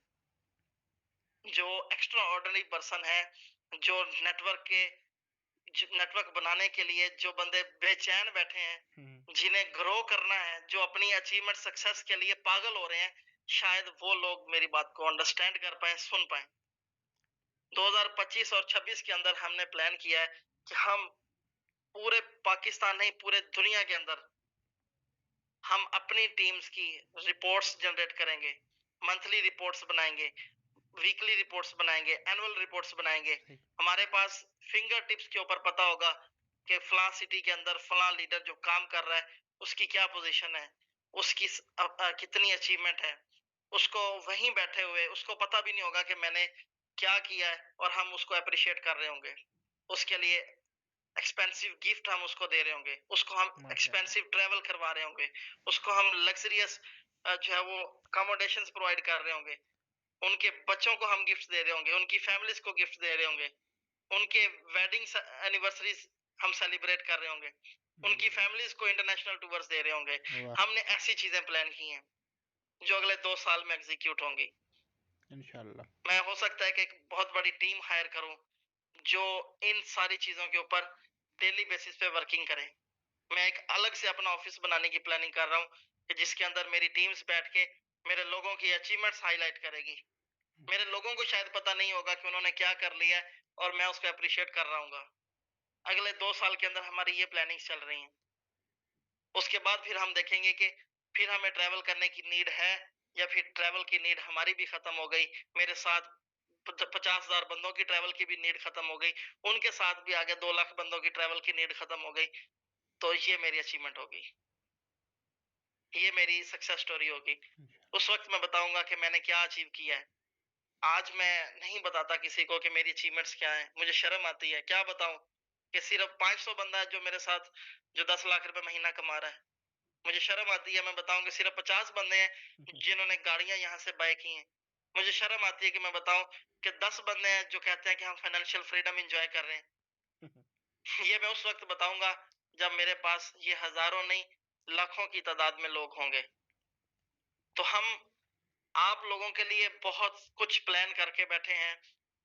जो एक्स्ट्रा ऑर्डिनरी पर्सन है, जो नेटवर्क बनाने के लिए जो बंदे बेचैन बैठे हैं, जिन्हें ग्रो करना है, जो अपनी अचीवमेंट सक्सेस के लिए पागल हो रहे हैं, शायद वो लोग मेरी बात को अंडरस्टैंड कर पाए, सुन पाए। 2025 और 26 के अंदर हमने प्लान किया है कि हम पूरे पाकिस्तान नहीं पूरे दुनिया के अंदर हम अपनी टीम्स की रिपोर्ट्स जनरेट करेंगे, मंथली रिपोर्ट्स बनाएंगे, वीकली रिपोर्ट्स बनाएंगे, एनुअल रिपोर्ट्स बनाएंगे। हमारे पास फिंगर टिप्स के ऊपर पता होगा कि फलां सिटी के अंदर फलां लीडर जो काम कर रहा है उसकी क्या पोजीशन है, उसकी कितनी अचीवमेंट है। उसको वहीं बैठे हुए उसको पता भी नहीं होगा कि मैंने क्या किया है, और हम उसको अप्रिशिएट कर रहे होंगे। उसके लिए एक्सपेंसिव गिफ्ट हम उसको दे रहे होंगे, उसको हम एक्सपेंसिव ट्रेवल करवा रहे होंगे, उसको हम लग्जरियस जो है वो अकोमोडेशंस प्रोवाइड कर रहे होंगे, उनके बच्चों को हम गिफ्ट दे रहे होंगे, उनकी फैमिलीज को गिफ्ट दे रहे होंगे, उनके वेडिंग एनिवर्सरीज हम सेलिब्रेट कर रहे होंगे, उनकी फैमिलीज को इंटरनेशनल टूर्स दे रहे होंगे। हमने ऐसी चीजें प्लान की हैं जो अगले 2 साल में एग्जीक्यूट होंगी इंशाल्लाह। मैं हो सकता है कि एक बहुत बड़ी टीम हायर करूं जो इन सारी चीजों के ऊपर डेली बेसिस पे वर्किंग करे। मैं एक अलग से अपना ऑफिस बनाने की प्लानिंग कर रहा हूँ कि जिसके अंदर मेरी टीम्स बैठ के मेरे लोगों की अचीवमेंट्स हाईलाइट करेगी। मेरे लोगों को शायद पता नहीं होगा कि उन्होंने क्या कर लिया है, और मैं उसको अप्रिशिएट कर रहा हूँ। अगले 2 साल के अंदर हमारी ये प्लानिंग चल रही है। उसके बाद फिर हम देखेंगे कि फिर हमें ट्रैवल करने की नीड है, या फिर ट्रैवल की नीड हमारी भी खत्म हो गई। मेरे साथ 50,000 बंदों की ट्रैवल की भी नीड खत्म हो गई, उनके साथ भी आगे 2 लाख बंदों की ट्रैवल की नीड खत्म हो गई। तो ये मेरी अचीवमेंट होगी, ये मेरी सक्सेस स्टोरी होगी। उस वक्त मैं बताऊंगा कि मैंने क्या अचीव किया है। आज मैं नहीं बताता किसी को कि मेरी अचीवमेंट्स क्या हैं, मुझे शर्म आती है। क्या बताऊं कि सिर्फ 500 बंदा है जो मेरे साथ जो 10 लाख रुपए महीना कमा रहा है। मुझे शर्म आती है मैं बताऊं कि सिर्फ 50 बंदे हैं जिन्होंने गाड़ियां यहाँ से बाय की हैं। मुझे शर्म आती है कि मैं बताऊं कि 10 बंदे हैं जो कहते हैं कि हम फाइनेंशियल फ्रीडम एंजॉय कर रहे हैं। ये मैं उस वक्त बताऊंगा जब मेरे पास ये हजारों नहीं लाखों की तादाद में लोग होंगे। तो हम आप लोगों के लिए बहुत कुछ प्लान करके बैठे हैं,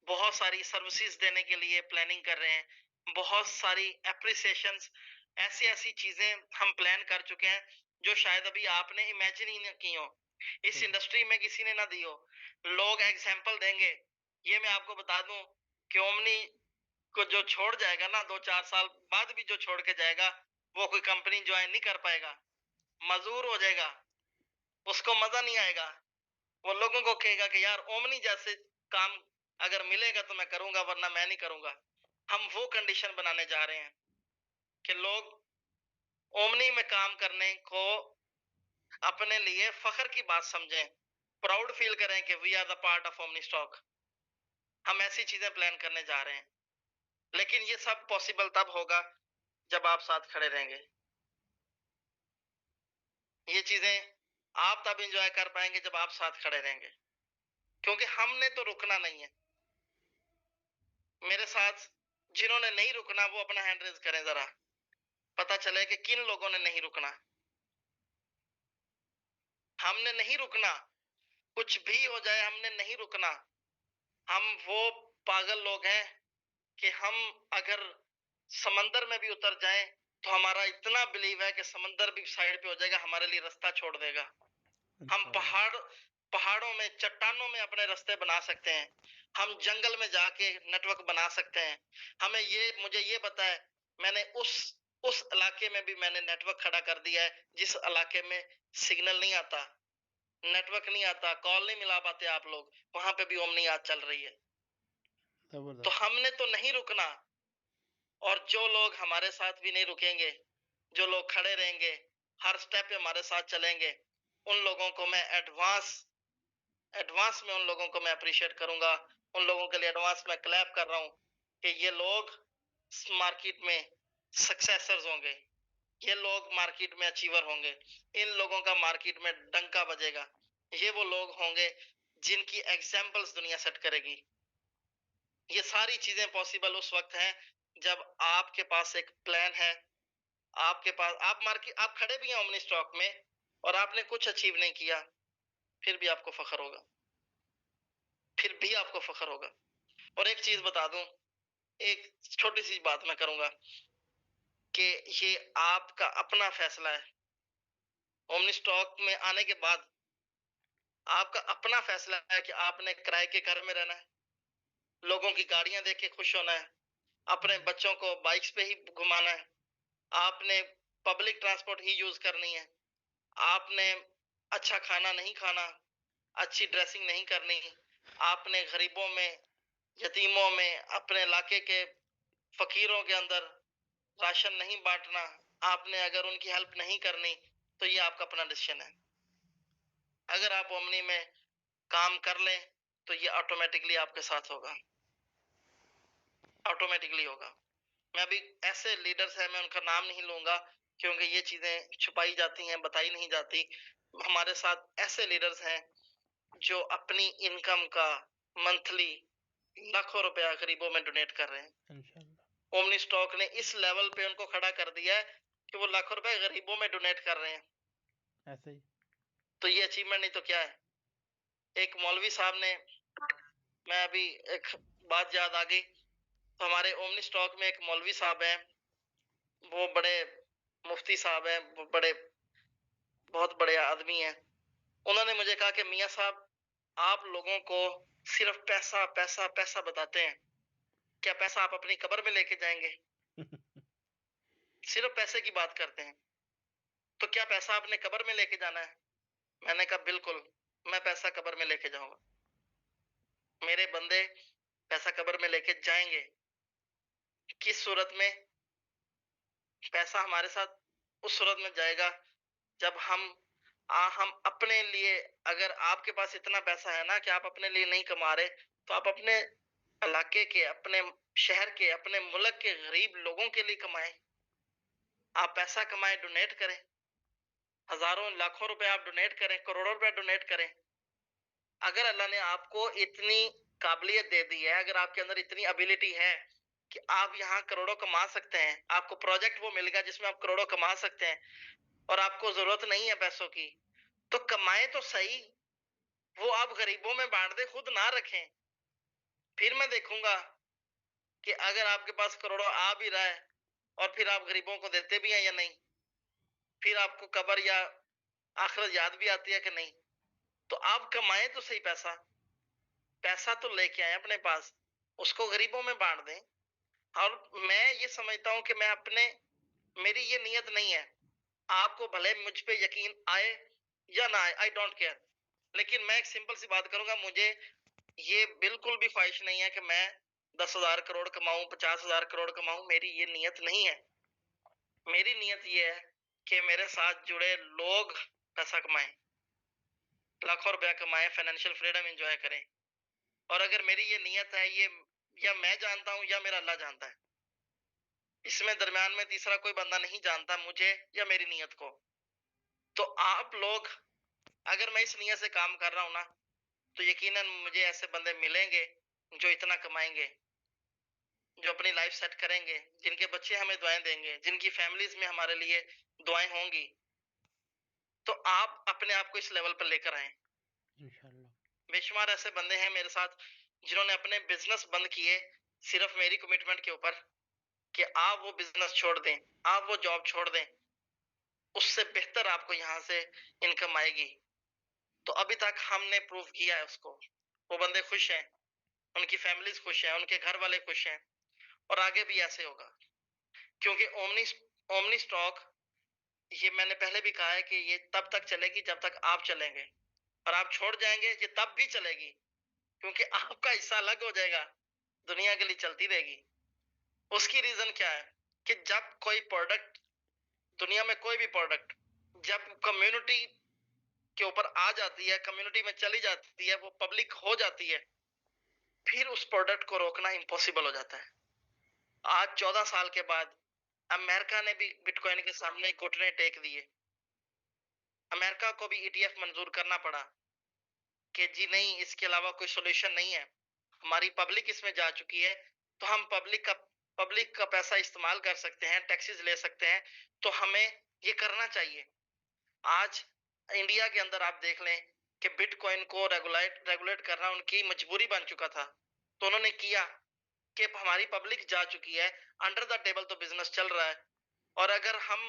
बहुत सारी सर्विसेज देने के लिए प्लानिंग कर रहे हैं, बहुत सारी एप्रिसिएशंस, ऐसी ऐसी चीजें हम प्लान कर चुके हैं जो शायद अभी आपने इमेजिन ही नहीं की हो, इस इंडस्ट्री में किसी ने ना दी हो। लोग एग्जाम्पल देंगे। ये मैं आपको बता दूं कि ओमनी को जो छोड़ जाएगा ना 2-4 साल बाद भी जो छोड़ के जाएगा, वो कोई कंपनी ज्वाइन नहीं कर पाएगा, मजदूर हो जाएगा, उसको मजा नहीं आएगा। वो लोगों को कहेगा कि यार ओमनी जैसे काम अगर मिलेगा तो मैं करूंगा, वरना मैं नहीं करूंगा। हम वो कंडीशन बनाने जा रहे हैं कि लोग ओमनी में काम करने को अपने लिए फख्र की बात समझें, प्राउड फील करें कि we are the part of Omni stock. हम ऐसी चीजें प्लान करने जा रहे हैं, लेकिन ये सब पॉसिबल तब होगा जब आप साथ खड़े रहेंगे। ये चीजें आप तब एंजॉय कर पाएंगे जब आप साथ खड़े रहेंगे, क्योंकि हमने तो रुकना नहीं है। मेरे साथ जिन्होंने नहीं रुकना वो अपना हैंड रेज करें, जरा पता चले कि किन लोगों ने नहीं रुकना। हमने नहीं रुकना, कुछ भी हो जाए हमने नहीं रुकना। हम वो पागल लोग हैं कि हम अगर समंदर में भी उतर जाएं तो हमारा इतना बिलीव है कि समंदर भी साइड पे हो जाएगा, हमारे लिए रास्ता छोड़ देगा। हम पहाड़ों में, चट्टानों में अपने रास्ते बना सकते हैं, हम जंगल में जाके नेटवर्क बना सकते हैं। मुझे ये पता है, मैंने उस इलाके में भी मैंने नेटवर्क खड़ा कर दिया है जिस इलाके में सिग्नल नहीं आता, नेटवर्क नहीं आता, कॉल नहीं मिला पाते आप लोग, वहां पे भी ओमनी आज चल रही है। तो हमने तो नहीं रुकना, और जो लोग हमारे साथ भी नहीं रुकेंगे, जो लोग खड़े रहेंगे, हर स्टेप पे हमारे साथ चलेंगे, उन लोगों को मैं एडवांस में उन लोगों को मैं अप्रिशिएट करूंगा। उन लोगों के लिए एडवांस में क्लैप कर रहा हूं कि ये लोग मार्केट में सक्सेसर्स होंगे, ये लोग मार्केट में अचीवर होंगे, इन लोगों का मार्केट में डंका बजेगा। ये वो लोग होंगे जिनकी एग्जाम्पल्स दुनिया सेट करेगी। ये सारी चीजें पॉसिबल उस वक्त हैं जब आपके पास एक प्लान है, आपके पास आप खड़े भी हैं ओमनी स्टॉक में और आपने कुछ अचीव नहीं किया, फिर भी आपको फख्र होगा, फिर भी आपको फख्र होगा। और एक चीज बता दूं, एक छोटी सी बात मैं करूंगा कि ये आपका अपना फैसला है। ओमनी स्टॉक में आने के बाद आपका अपना फैसला है कि आपने किराए के घर में रहना है, लोगों की गाड़ियां देख के खुश होना है, अपने बच्चों को बाइक्स पे ही घुमाना है, आपने पब्लिक ट्रांसपोर्ट ही यूज करनी है, आपने अच्छा खाना नहीं खाना, अच्छी ड्रेसिंग नहीं करनी, आपने गरीबों में, यतीमों में, अपने इलाके के फकीरों के अंदर राशन नहीं बांटना, आपने अगर उनकी हेल्प नहीं करनी, तो ये आपका अपना डिसीजन है। अगर आप ओमनी में काम कर लें तो ये ऑटोमेटिकली आपके साथ होगा, ऑटोमेटिकली होगा। मैं अभी ऐसे लीडर्स हैं, मैं उनका नाम नहीं लूंगा क्योंकि ये चीजें छुपाई जाती हैं, बताई नहीं जाती। हमारे साथ ऐसे लीडर्स हैं जो अपनी इनकम का मंथली लाखों रुपया गरीबों में डोनेट कर रहे हैं। इंशाल्लाह ओमनी स्टॉक ने इस लेवल पे उनको खड़ा कर दिया है कि वो लाखों रुपए गरीबों में डोनेट कर रहे हैं। ऐसे ही तो ये अचीवमेंट नहीं तो क्या है। एक मौलवी साहब ने, मैं अभी एक बात याद आ गई, तो हमारे ओमनी स्टॉक में एक मौलवी साहब हैं, वो बड़े मुफ्ती साहब हैं, वो बहुत बड़े आदमी हैं। उन्होंने मुझे कहा कि मियां साहब, आप लोगों को सिर्फ पैसा पैसा पैसा बताते हैं, क्या पैसा आप अपनी कब्र में लेके जाएंगे? सिर्फ पैसे की बात करते हैं, तो क्या पैसा आपने कब्र में लेके जाना है? मैंने कहा बिल्कुल, मैं पैसा कब्र में लेके जाऊंगा, मेरे बंदे पैसा कब्र में लेके जाएंगे। किस सूरत में? पैसा हमारे साथ उस सूरत में जाएगा जब हम अपने लिए, अगर आपके पास इतना पैसा है ना कि आप अपने लिए नहीं कमा रहे, तो आप अपने इलाके के, अपने शहर के, अपने मुल्क के गरीब लोगों के लिए कमाएं। आप पैसा कमाएं, डोनेट करें, हजारों लाखों रुपए आप डोनेट करें, करोड़ों रुपए डोनेट करें। अगर अल्लाह ने आपको इतनी काबिलियत दे दी है, अगर आपके अंदर इतनी एबिलिटी है कि आप यहाँ करोड़ों कमा सकते हैं, आपको प्रोजेक्ट वो मिलेगा जिसमें आप करोड़ों कमा सकते हैं और आपको जरूरत नहीं है पैसों की, तो कमाए तो सही, वो आप गरीबों में बांट दे, खुद ना रखें। फिर मैं देखूंगा कि अगर आपके पास करोड़ों आ भी रहा है और फिर आप गरीबों को देते भी हैं या नहीं, फिर आपको कब्र या आखिरत याद भी आती है कि नहीं। तो आप कमाएं तो सही पैसा, पैसा तो लेके आए अपने पास, उसको गरीबों में बांट दें। और मैं ये समझता हूं कि मैं अपने, मेरी ये नियत नहीं है, आपको भले मुझ पे यकीन आए या ना आए, आई डोंट केयर, लेकिन मैं एक सिंपल सी बात करूंगा, मुझे ये बिल्कुल भी ख्वाहिश नहीं है कि मैं 10,000 करोड़ कमाऊं, 50,000 करोड़ कमाऊं, मेरी ये नियत नहीं है। मेरी नियत ये है कि मेरे साथ जुड़े लोग पैसा कमाएं, लाखों रुपया कमाएं, फाइनेंशियल फ्रीडम एंजॉय करें। और अगर मेरी ये नियत है, ये या मैं जानता हूं या मेरा अल्लाह जानता है, इसमें दरम्यान में तीसरा कोई बंदा नहीं जानता मुझे या मेरी नियत को। तो आप लोग, अगर मैं इस नियत से काम कर रहा हूं ना, तो यकीनन मुझे ऐसे बंदे मिलेंगे जो इतना कमाएंगे, जो अपनी लाइफ सेट करेंगे, जिनके बच्चे हमें दुआएं देंगे, जिनकी फैमिलीज में हमारे लिए दुआएं होंगी। तो आप अपने आप को इस लेवल पर लेकर आए। इंशाल्लाह। बेशुमार ऐसे बंदे हैं मेरे साथ जिन्होंने अपने बिजनेस बंद किए सिर्फ मेरी कमिटमेंट के ऊपर कि आप वो बिजनेस छोड़ दें, आप वो जॉब छोड़ दें, उससे बेहतर आपको यहाँ से इनकम आएगी। तो अभी तक हमने प्रूव किया है उसको, वो बंदे खुश हैं, उनकी फैमिलीज खुश हैं, उनके घर वाले खुश हैं, और आगे भी ऐसे होगा। क्योंकि ओमनी स्टॉक, ये मैंने पहले भी कहा है कि ये तब तक चलेगी जब तक आप चलेंगे, और आप छोड़ जाएंगे ये तब भी चलेगी, क्योंकि आपका हिस्सा अलग हो जाएगा, दुनिया के लिए चलती रहेगी। उसकी रीजन क्या है कि जब कोई प्रोडक्ट, दुनिया में कोई भी प्रोडक्ट जब कम्युनिटी के ऊपर आ जाती है, कम्युनिटी में चली जाती है, वो पब्लिक हो जाती है, फिर उस प्रोडक्ट को रोकना इम्पॉसिबल हो जाता है। आज 14 साल के बाद अमेरिका ने भी बिटकॉइन के सामने घुटने टेक दिए। अमेरिका को भी ईटीएफ मंजूर करना पड़ा कि जी नहीं, इसके अलावा कोई सॉल्यूशन नहीं है, हमारी पब्लिक इसमें जा चुकी है, तो हम पब्लिक का पैसा इस्तेमाल कर सकते हैं, टैक्सेस ले सकते हैं, तो हमें ये करना चाहिए। आज इंडिया के अंदर आप देख लें कि बिटकॉइन को रेगुलेट करना उनकी मजबूरी बन चुका था, तो उन्होंने किया कि हमारी पब्लिक जा चुकी है, अंडर द टेबल तो बिजनेस चल रहा है, और अगर हम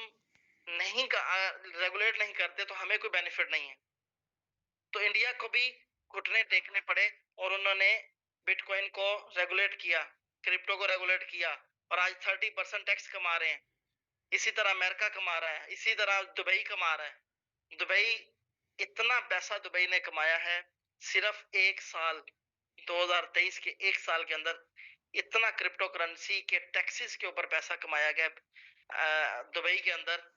नहीं रेगुलेट नहीं करते तो हमें कोई बेनिफिट नहीं है। तो इंडिया को भी घुटने टेकने पड़े और उन्होंने बिटकॉइन को रेगुलेट किया, क्रिप्टो को रेगुलेट किया, और आज 30% टैक्स कमा रहे हैं। इसी तरह अमेरिका कमा रहा है, इसी तरह दुबई कमा रहा है। दुबई, इतना पैसा दुबई ने कमाया है सिर्फ एक साल, 2023 के एक साल के अंदर, इतना क्रिप्टो करेंसी के टैक्सेस के ऊपर पैसा कमाया गया दुबई के अंदर,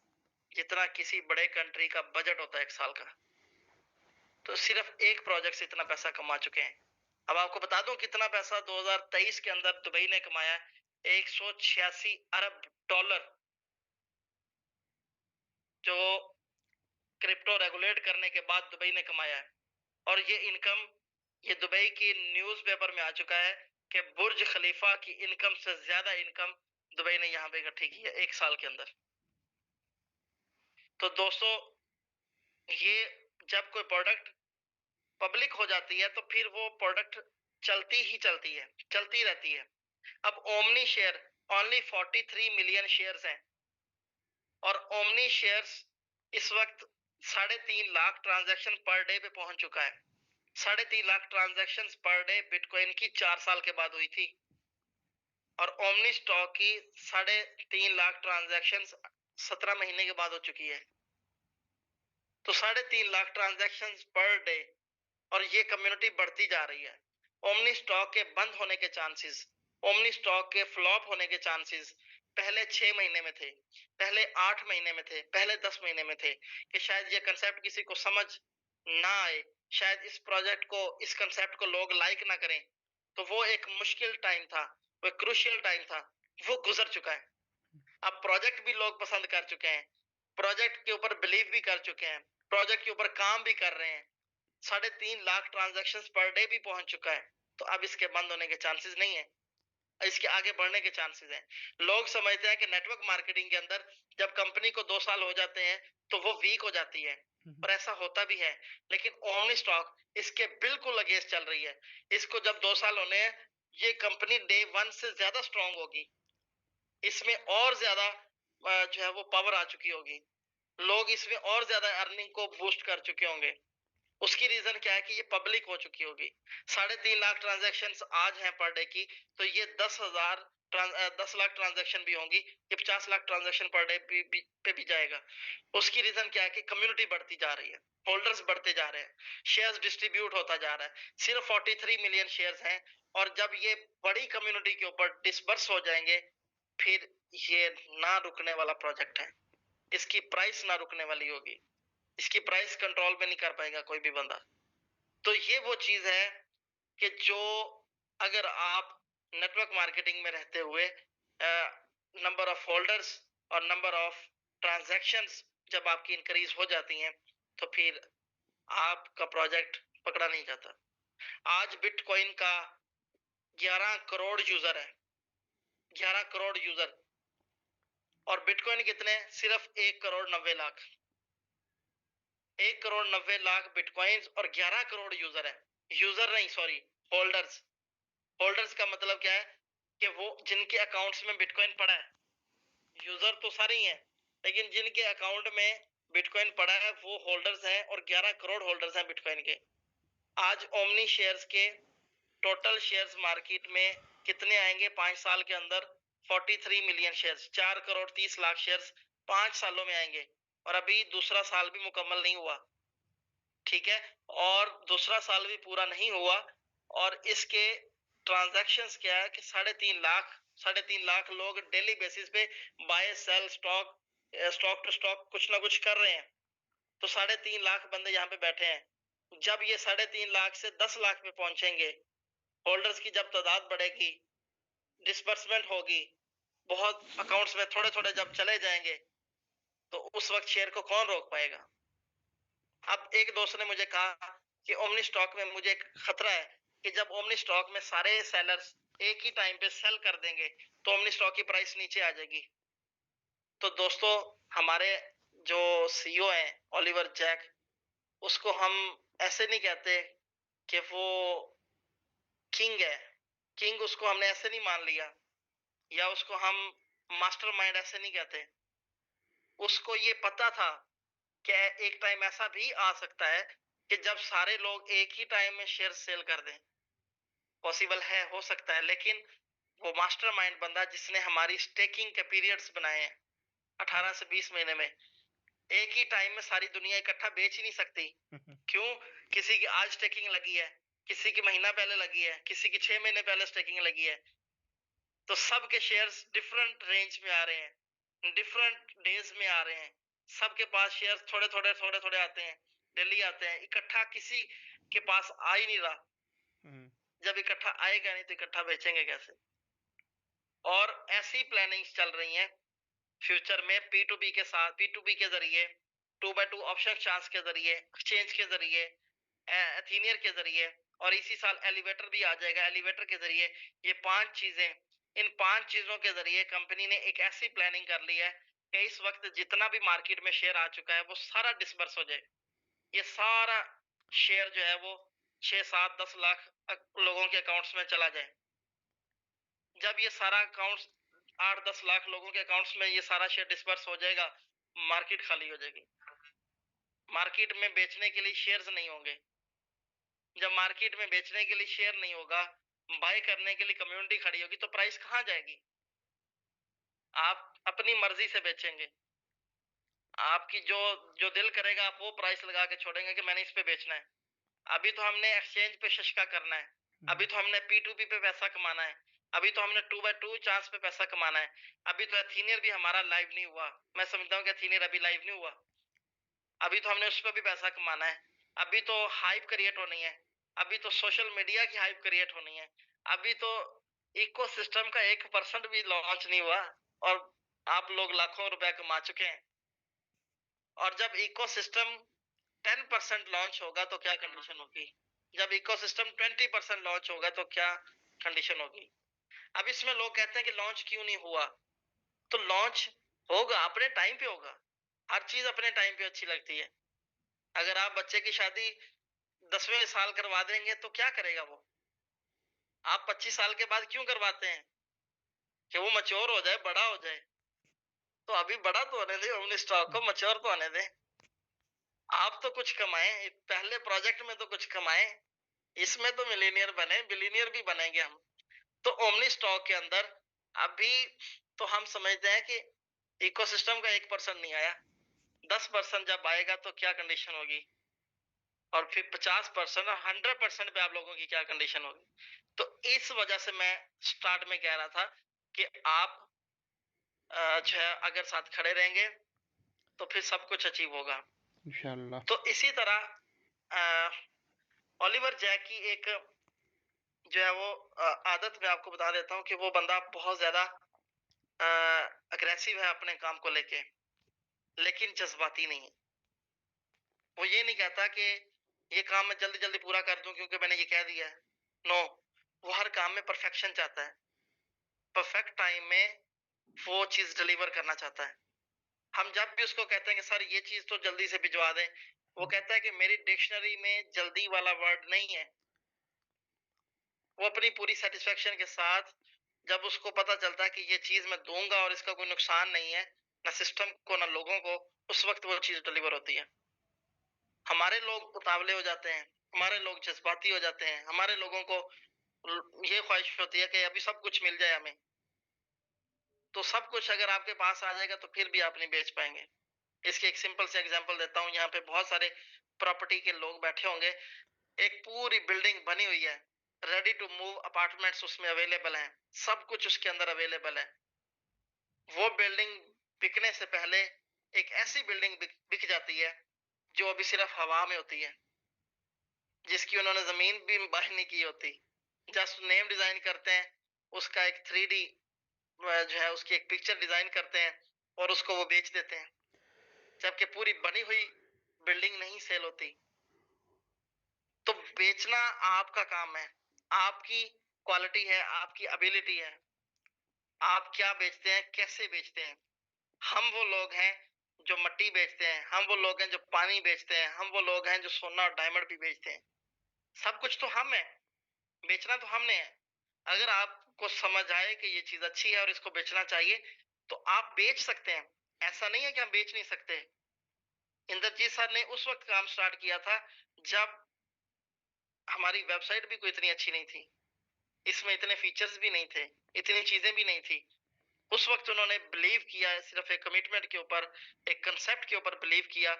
जितना किसी बड़े कंट्री का बजट होता है एक साल का। तो सिर्फ एक प्रोजेक्ट से इतना पैसा कमा चुके हैं। अब आपको बता दूं कितना पैसा 2023 के अंदर दुबई ने कमाया, 186 अरब डॉलर, जो क्रिप्टो रेगुलेट करने के बाद दुबई ने कमाया है। और ये इनकम, ये दुबई की न्यूज़पेपर में आ चुका है कि बुर्ज खलीफा की इनकम से ज्यादा इनकम दुबई ने यहाँ पे इकट्ठी की है एक साल के अंदर। तो दोस्तों, ये जब कोई प्रोडक्ट पब्लिक हो जाती है तो फिर वो प्रोडक्ट चलती ही चलती है, चलती रहती है। अब omni share only 43 million shares हैं, और ओमनी शेयर्स इस वक्त 3.5 लाख ट्रांजैक्शन पर डे पे पहुंच चुका है। 3.5 lakh transaction per day bitcoin की 4 साल के बाद हुई थी, और ओमनी स्टॉक की 3.5 लाख ट्रांजैक्शन 17 महीने के बाद हो चुकी है। तो 3.5 लाख ट्रांजैक्शन पर डे, और ये कम्युनिटी बढ़ती जा रही है। ओमनी स्टॉक के बंद होने के चांसेस, ओमनी स्टॉक के फ्लॉप होने के चांसेस पहले 6 महीने में थे, पहले 8 महीने में थे, पहले 10 महीने में थे, कि शायद ये कंसेप्ट किसी को समझ ना आए, शायद इस प्रोजेक्ट को, इस कंसेप्ट को लोग लाइक ना करें। तो वो एक मुश्किल टाइम था, वो क्रूशियल टाइम था, वो गुजर चुका है। अब प्रोजेक्ट भी लोग पसंद कर चुके हैं, प्रोजेक्ट के ऊपर बिलीव भी कर चुके हैं, प्रोजेक्ट के ऊपर काम भी कर रहे हैं। 3.5 लाख ट्रांजैक्शंस पर डे भी पहुंच चुका है, तो अब इसके बंद होने के चांसेस नहीं है। इसके आगे बढ़ने के चांसेस हैं। लोग समझते हैं कि नेटवर्क मार्केटिंग के अंदर जब कंपनी को 2 साल हो जाते हैं तो वो वीक हो जाती है, और ऐसा होता भी है, लेकिन ओमनी स्टॉक इसके बिल्कुल अगेंस्ट चल रही है। इसको जब 2 साल होने हैं, ये कंपनी डे 1 से ज्यादा स्ट्रांग होगी, इसमें और ज्यादा जो है वो पावर आ चुकी होगी, लोग इसमें और ज्यादा अर्निंग को बूस्ट कर चुके होंगे। उसकी रीजन क्या है कि ये पब्लिक हो चुकी होगी। 3.5 लाख ट्रांजैक्शन आज हैं पर डे की, तो ये 10 लाख ट्रांजैक्शन भी होंगी, ये 50 लाख ट्रांजैक्शन पर डे पे भी जाएगा। उसकी रीजन क्या है कि कम्युनिटी बढ़ती जा रही है, होल्डर्स बढ़ते जा रहे हैं, शेयर्स डिस्ट्रीब्यूट होता जा रहा है। सिर्फ 43 मिलियन शेयर्स हैं, और जब ये बड़ी कम्युनिटी के ऊपर डिस्पर्स हो जाएंगे, फिर ये ना रुकने वाला प्रोजेक्ट है, इसकी प्राइस ना रुकने वाली होगी, इसकी प्राइस कंट्रोल में नहीं कर पाएगा कोई भी बंदा। तो ये वो चीज है कि जो अगर आप नेटवर्क मार्केटिंग में रहते हुए नंबर ऑफ होल्डर्स और नंबर ऑफ ट्रांजैक्शंस जब आपकी इंक्रीज हो जाती हैं, तो फिर आपका प्रोजेक्ट पकड़ा नहीं जाता। आज बिटकॉइन का 11 करोड़ यूजर है, 11 करोड़ यूजर, और बिटकॉइन कितने? सिर्फ 1 करोड़ 90 लाख, 1 करोड़ 90 लाख बिटकॉइंस और 11 करोड़ यूजर है। यूजर नहीं, सॉरी, होल्डर्स। होल्डर्स का मतलब क्या है कि वो जिनके अकाउंट्स में बिटकॉइन पड़ा है। यूजर तो सारे ही हैं, लेकिन जिनके अकाउंट में बिटकॉइन पड़ा है वो होल्डर्स हैं, और 11 करोड़ होल्डर्स हैं बिटकॉइन के। आज ओमनी शेयर्स के टोटल शेयर्स मार्केट में कितने आएंगे 5 साल के अंदर? 43 million shares, 4 crore 30 lakh shares 5 सालों में आएंगे, और अभी दूसरा साल भी मुकम्मल नहीं हुआ, ठीक है, और दूसरा साल भी पूरा नहीं हुआ, और इसके ट्रांजैक्शंस क्या है कि 3.5 लाख लोग डेली बेसिस पे buy sell stock to stock कुछ ना कुछ कर रहे हैं। तो 3.5 लाख बंदे यहाँ पे बैठे हैं। जब ये 3.5 लाख से 10 लाख पे पहुंचेंगे, होल्डर्स की जब तादाद बढ़ेगी, डिस्बर्समेंट होगी, बहुत अकाउंट्स में थोड़े थोड़े जब चले जाएंगे, तो उस वक्त शेयर को कौन रोक पाएगा? अब एक दोस्त ने मुझे कहा कि ओमनी स्टॉक में मुझे एक खतरा है कि जब ओमनी स्टॉक में सारे सेलर्स एक ही टाइम पे सेल कर देंगे तो ओमनी स्टॉक की प्राइस नीचे आ जाएगी। तो दोस्तों, हमारे जो सीईओ हैं ओलिवर जैक, उसको हम ऐसे नहीं कहते कि वो किंग है, किंग उसको हमने ऐसे नहीं मान लिया, या उसको हम मास्टरमाइंड ऐसे नहीं कहते। उसको ये पता था कि एक टाइम ऐसा भी आ सकता है कि जब सारे लोग एक ही टाइम में शेयर सेल कर दें। पॉसिबल है, हो सकता है, लेकिन वो मास्टरमाइंड बंदा जिसने हमारी स्टेकिंग के पीरियड्स बनाए हैं 18 से 20 महीने में, एक ही टाइम में सारी दुनिया इकट्ठा बेच ही नहीं सकती। क्यों? किसी की आज स्टेकिंग लगी है, किसी की महीना पहले लगी है, किसी की 6 महीने पहले स्टेकिंग लगी है, तो सबके शेयर्स डिफरेंट रेंज में आ रहे हैं, डिफरेंट डेज में आ रहे हैं, सबके पास शेयर्स थोड़े थोड़े आते हैं, डेली आते हैं, इकट्ठा किसी के पास आ ही नहीं रहा। जब इकट्ठा आएगा नहीं तो इकट्ठा बेचेंगे कैसे? और ऐसी प्लानिंग्स चल रही हैं फ्यूचर में P2B के साथ, P2B के जरिए, 2x2 ऑप्शन चांस के जरिए, एक्सचेंज के जरिए, एथीनियर के जरिए, और इसी साल एलिवेटर भी आ जाएगा, एलिवेटर के जरिए। ये 5 चीजें, इन 5 चीजों के जरिए कंपनी ने एक ऐसी प्लानिंग कर ली है कि इस वक्त जितना भी मार्केट में शेयर आ चुका है वो सारा डिस्पर्स हो जाए। ये सारा शेयर जो है वो 6, 7, 10 लाख लोगों के अकाउंट्स में चला जाए। जब ये सारा अकाउंट्स 8, 10 लाख लोगों के अकाउंट्स में ये सारा शेयर डिस्पर्स हो जाएगा, मार्केट खाली हो जाएगी। मार्केट में बेचने के लिए शेयर्स नहीं होंगे। जब मार्केट में बेचने के लिए शेयर नहीं होगा, बाय करने के लिए कम्युनिटी खड़ी होगी, तो प्राइस कहां जाएगी? आप अपनी मर्जी से बेचेंगे, आपकी जो जो दिल करेगा आप वो प्राइस लगा के छोड़ेंगे कि मैंने इस पे बेचना है। अभी तो हमने एक्सचेंज पे शशका करना है, अभी तो हमने P2P पे पैसा कमाना है, अभी तो हमने 2x2 चांस पे पैसा कमाना है, अभी तो एथीनियर भी हमारा लाइव नहीं हुआ। मैं समझता हूँ कि एथीनियर अभी लाइव नहीं हुआ, अभी तो हमने उस पर भी पैसा कमाना है। अभी तो हाइप क्रिएट होनी है, अभी तो सोशल मीडिया की हाइप क्रिएट होनी है, अभी तो इकोसिस्टम का 1% भी लॉन्च नहीं हुआ, और आप लोग लाखों रुपए कमा चुके हैं। और जब इकोसिस्टम 10% लॉन्च होगा तो क्या कंडीशन होगी? जब इकोसिस्टम 20% लॉन्च होगा तो क्या कंडीशन होगी? अब इसमें लोग कहते हैं कि लॉन्च क्यों नहीं हुआ, तो लॉन्च होगा, अपने टाइम पे होगा। हर चीज अपने टाइम पे अच्छी लगती है। अगर आप बच्चे की शादी 10वें साल करवा देंगे तो क्या करेगा वो? आप 25 साल के बाद क्यों करवाते हैं? कि वो मैच्योर हो जाए, बड़ा हो जाए। तो अभी बड़ा तो होने दे, अपने स्टॉक को मैच्योर तो होने दे। आप तो कुछ कमाएं, पहले प्रोजेक्ट में तो कुछ कमाएं, इसमें तो मिलीनियर बने, बिलीनियर भी बनेंगे हम। तो ओमनी स्टॉक के अंदर अभी तो हम समझते हैं कि इकोसिस्टम का 1% नहीं आया, 10% जब आएगा तो क्या कंडीशन होगी, और फिर 50% और 100% पे आप लोगों की क्या कंडीशन होगी। तो इस वजह से मैं स्टार्ट में कह रहा था कि आप जो है अगर साथ खड़े रहेंगे तो फिर सब कुछ अचीव होगा इंशाल्लाह। तो इसी तरह ओलिवर जैक की एक जो है वो आदत मैं आपको बता देता हूँ कि वो बंदा बहुत ज्यादा अग्रेसिव है अपने काम को लेके, लेकिन जज्बाती नहीं। वो ये नहीं कहता कि ये काम मैं जल्दी जल्दी पूरा कर दूं क्योंकि मैंने ये कह दिया है। नो, वो हर काम में परफेक्शन चाहता है, परफेक्ट टाइम में वो चीज डिलीवर करना चाहता है। हम जब भी उसको कहते हैं कि सर ये चीज तो जल्दी से भिजवा दें, वो कहता है कि मेरी डिक्शनरी में जल्दी वाला वर्ड नहीं है। वो अपनी पूरी सेटिस्फेक्शन के साथ, जब उसको पता चलता है कि ये चीज मैं दूंगा और इसका कोई नुकसान नहीं है ना सिस्टम को ना लोगों को, उस वक्त वो चीज डिलीवर होती है। हमारे लोग उतावले हो जाते हैं, हमारे लोग जज्बाती हो जाते हैं, हमारे लोगों को ये ख्वाहिश होती है कि अभी सब कुछ मिल जाए हमें। तो सब कुछ अगर आपके पास आ जाएगा तो फिर भी आप नहीं बेच पाएंगे। इसकी एक सिंपल सी एग्जांपल देता हूँ। यहाँ पे बहुत सारे प्रॉपर्टी के लोग बैठे होंगे, एक पूरी बिल्डिंग बनी हुई है, रेडी टू मूव अपार्टमेंट्स उसमें अवेलेबल हैं, सब कुछ उसके अंदर अवेलेबल है। वो बिल्डिंग बिकने से पहले एक ऐसी बिल्डिंग बिक जाती है जो अभी सिर्फ हवा में होती है, जिसकी उन्होंने जमीन भी बाय नहीं की होती, जस्ट नेम डिजाइन करते हैं, उसका एक 3D जो है उसकी एक पिक्चर डिजाइन करते हैं और उसको वो बेच देते हैं, जबकि पूरी बनी हुई बिल्डिंग नहीं सेल होती। तो बेचना आपका काम है, आपकी क्वालिटी है, आपकी एबिलिटी है, आप क्या बेचते हैं, कैसे बेचते हैं। हम वो लोग हैं जो मिट्टी बेचते हैं, हम वो लोग हैं जो पानी बेचते हैं, हम वो लोग हैं जो सोना और डायमंड भी बेचते हैं। सब कुछ तो हम है, बेचना तो हमने है। अगर आपको समझ आए कि ये चीज अच्छी है और इसको बेचना चाहिए तो आप बेच सकते हैं। ऐसा नहीं है कि हम बेच नहीं सकते। इंद्रजीत सर ने उस वक्त काम स्टार्ट किया था जब हमारी वेबसाइट भी कोई इतनी अच्छी नहीं थी, इसमें इतने फीचर्स भी नहीं थे, इतनी चीजें भी नहीं थी। उस वक्त उन्होंने बिलीव किया, सिर्फ एक कमिटमेंट के ऊपर, एक कंसेप्ट के ऊपर बिलीव किया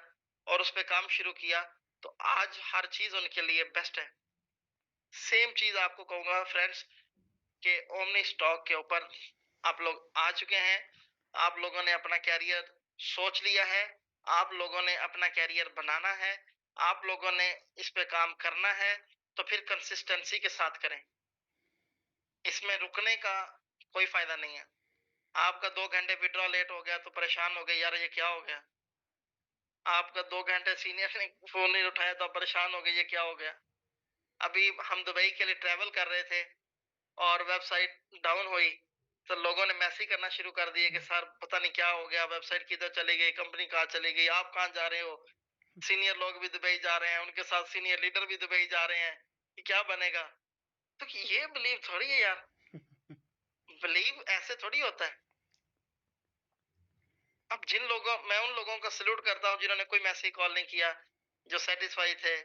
और उस पर काम शुरू किया, तो आज हर चीज उनके लिए बेस्ट है। सेम चीज आपको कहूंगा फ्रेंड्स कि ओमनी स्टॉक के ऊपर आप लोग आ चुके हैं, आप लोगों ने अपना कैरियर सोच लिया है, आप लोगों ने अपना कैरियर बनाना है, आप लोगों ने इस पे काम करना है, तो फिर कंसिस्टेंसी के साथ करें। इसमें रुकने का कोई फायदा नहीं है। आपका 2 घंटे विड्रॉ लेट हो गया तो परेशान हो गए, यार ये क्या हो गया। आपका 2 घंटे सीनियर ने फोन नहीं उठाया तो परेशान हो गए, ये क्या हो गया। अभी हम दुबई के लिए ट्रेवल कर रहे थे और वेबसाइट डाउन हुई तो लोगों ने मैसेज करना शुरू कर दिए कि सर पता नहीं क्या हो गया, वेबसाइट किधर चली गई, कंपनी कहाँ चली गई, आप कहाँ जा रहे हो। सीनियर लोग भी दुबई जा रहे हैं, उनके साथ सीनियर लीडर भी दुबई जा रहे हैं, कि क्या बनेगा। तो ये बिलीव थोड़ी है यार, बिलीव ऐसे थोड़ी होता है। अब जिन लोगों, मैं उन लोगों का सल्यूट करता हूँ जिन्होंने कोई मैसेज कॉल नहीं किया, जो सेटिस्फाई थे,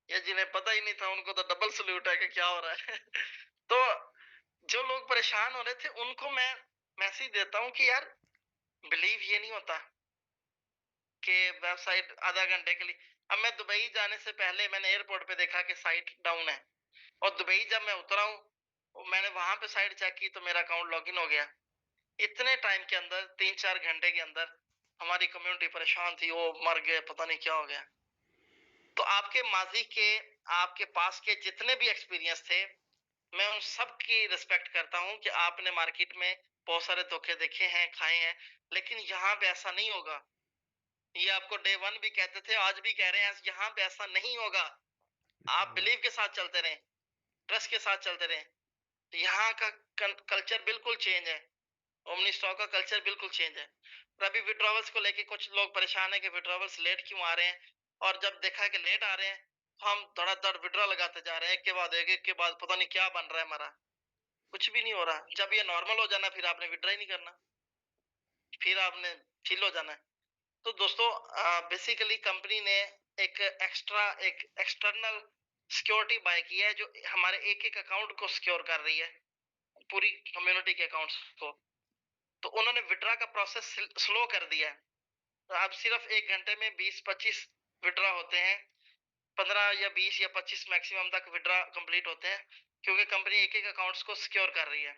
या जिन्हें पता ही नहीं था उनको तो डबल सल्यूट है कि क्या हो रहा है। तो जो लोग परेशान हो रहे थे उनको मैं मैसेज देता हूँ कि यार बिलीव ये नहीं होता कि वेबसाइट आधा घंटे के लिए। अब मैं दुबई जाने से पहले मैंने एयरपोर्ट पे देखा कि साइट डाउन है, और दुबई जब मैं उतरा हूँ मैंने वहां पे साइट चेक की तो मेरा अकाउंट लॉगिन हो गया। इतने टाइम के अंदर 3-4 घंटे के अंदर हमारी कम्युनिटी परेशान थी, वो मर गए, पता नहीं क्या हो गया। तो आपके माजी के, आपके पास के जितने भी एक्सपीरियंस थे, मैं उन सब की रिस्पेक्ट करता हूँ कि आपने मार्केट में बहुत सारे धोखे देखे हैं, खाए हैं, लेकिन यहाँ पे ऐसा नहीं होगा। ये आपको डे 1 भी कहते थे, आज भी कह रहे हैं, यहाँ पे ऐसा नहीं होगा। आप बिलीव के साथ चलते रहें, ट्रस्ट के साथ चलते रहें। यहाँ का कल्चर बिल्कुल चेंज है, ओमनी स्टॉक का कल्चर बिल्कुल चेंज है। और अभी विड्रॉवल्स को लेके कुछ लोग परेशान है कि विड्रॉवल्स लेट क्यों आ रहे हैं, और जब देखा कि लेट आ रहे हैं तो हम धड़ाधड़ विड्रॉ लगाते जा रहे हैं, एक के बाद पता नहीं क्या बन रहा है हमारा, कुछ भी नहीं हो रहा। जब ये नॉर्मल हो जाना फिर आपने विड्रॉ ही नहीं करना, फिर आपने चिल हो जाना है। तो दोस्तों बेसिकली कंपनी ने एक एक्सटर्नल सिक्योरिटी बाय की है जो हमारे एक एक अकाउंट को सिक्योर कर रही है, पूरी कम्युनिटी के अकाउंट्स को। तो उन्होंने विड्रॉ का प्रोसेस स्लो कर दिया है। तो आप सिर्फ 1 घंटे में 20-25 विड्रॉ होते हैं, 15 या 20 या 25 मैक्सिमम तक विड्रॉ कंप्लीट होते हैं, क्योंकि कंपनी एक एक अकाउंट्स को सिक्योर कर रही है।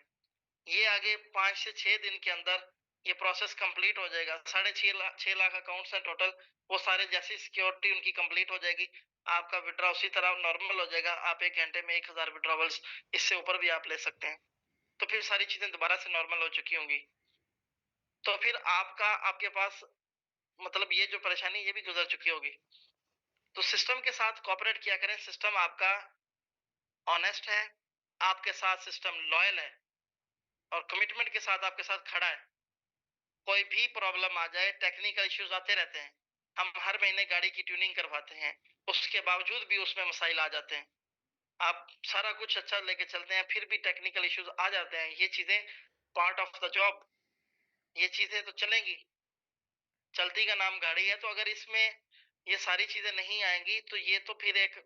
ये आगे 5 से 6 दिन के अंदर ये प्रोसेस कंप्लीट हो जाएगा। 6.5 लाख अकाउंट्स हैं टोटल, वो सारे जैसी सिक्योरिटी उनकी कंप्लीट हो जाएगी, आपका विड्रॉ उसी तरह नॉर्मल हो जाएगा। आप 1 घंटे में 1000 विड्रॉवल्स, इससे ऊपर भी आप ले सकते हैं। तो फिर सारी चीजें दोबारा से नॉर्मल हो चुकी होंगी। तो फिर आपके पास मतलब ये जो परेशानी ये भी गुजर चुकी होगी। तो सिस्टम के साथ कोऑपरेट किया करें, सिस्टम आपका ऑनेस्ट है, आपके साथ सिस्टम लॉयल है और कमिटमेंट के साथ आपके साथ खड़ा है। कोई भी प्रॉब्लम आ जाए, टेक्निकल इश्यूज आते रहते हैं, हम हर महीने गाड़ी की ट्यूनिंग करवाते हैं, उसके बावजूद भी उसमें मसाइल आ जाते हैं। आप सारा कुछ अच्छा लेके चलते हैं, फिर भी टेक्निकल इश्यूज आ जाते हैं। ये चीजें पार्ट ऑफ द जॉब, ये चीजें तो चलेंगी, चलती का नाम गाड़ी है। तो अगर इसमें ये सारी चीजें नहीं आएंगी तो ये तो फिर एक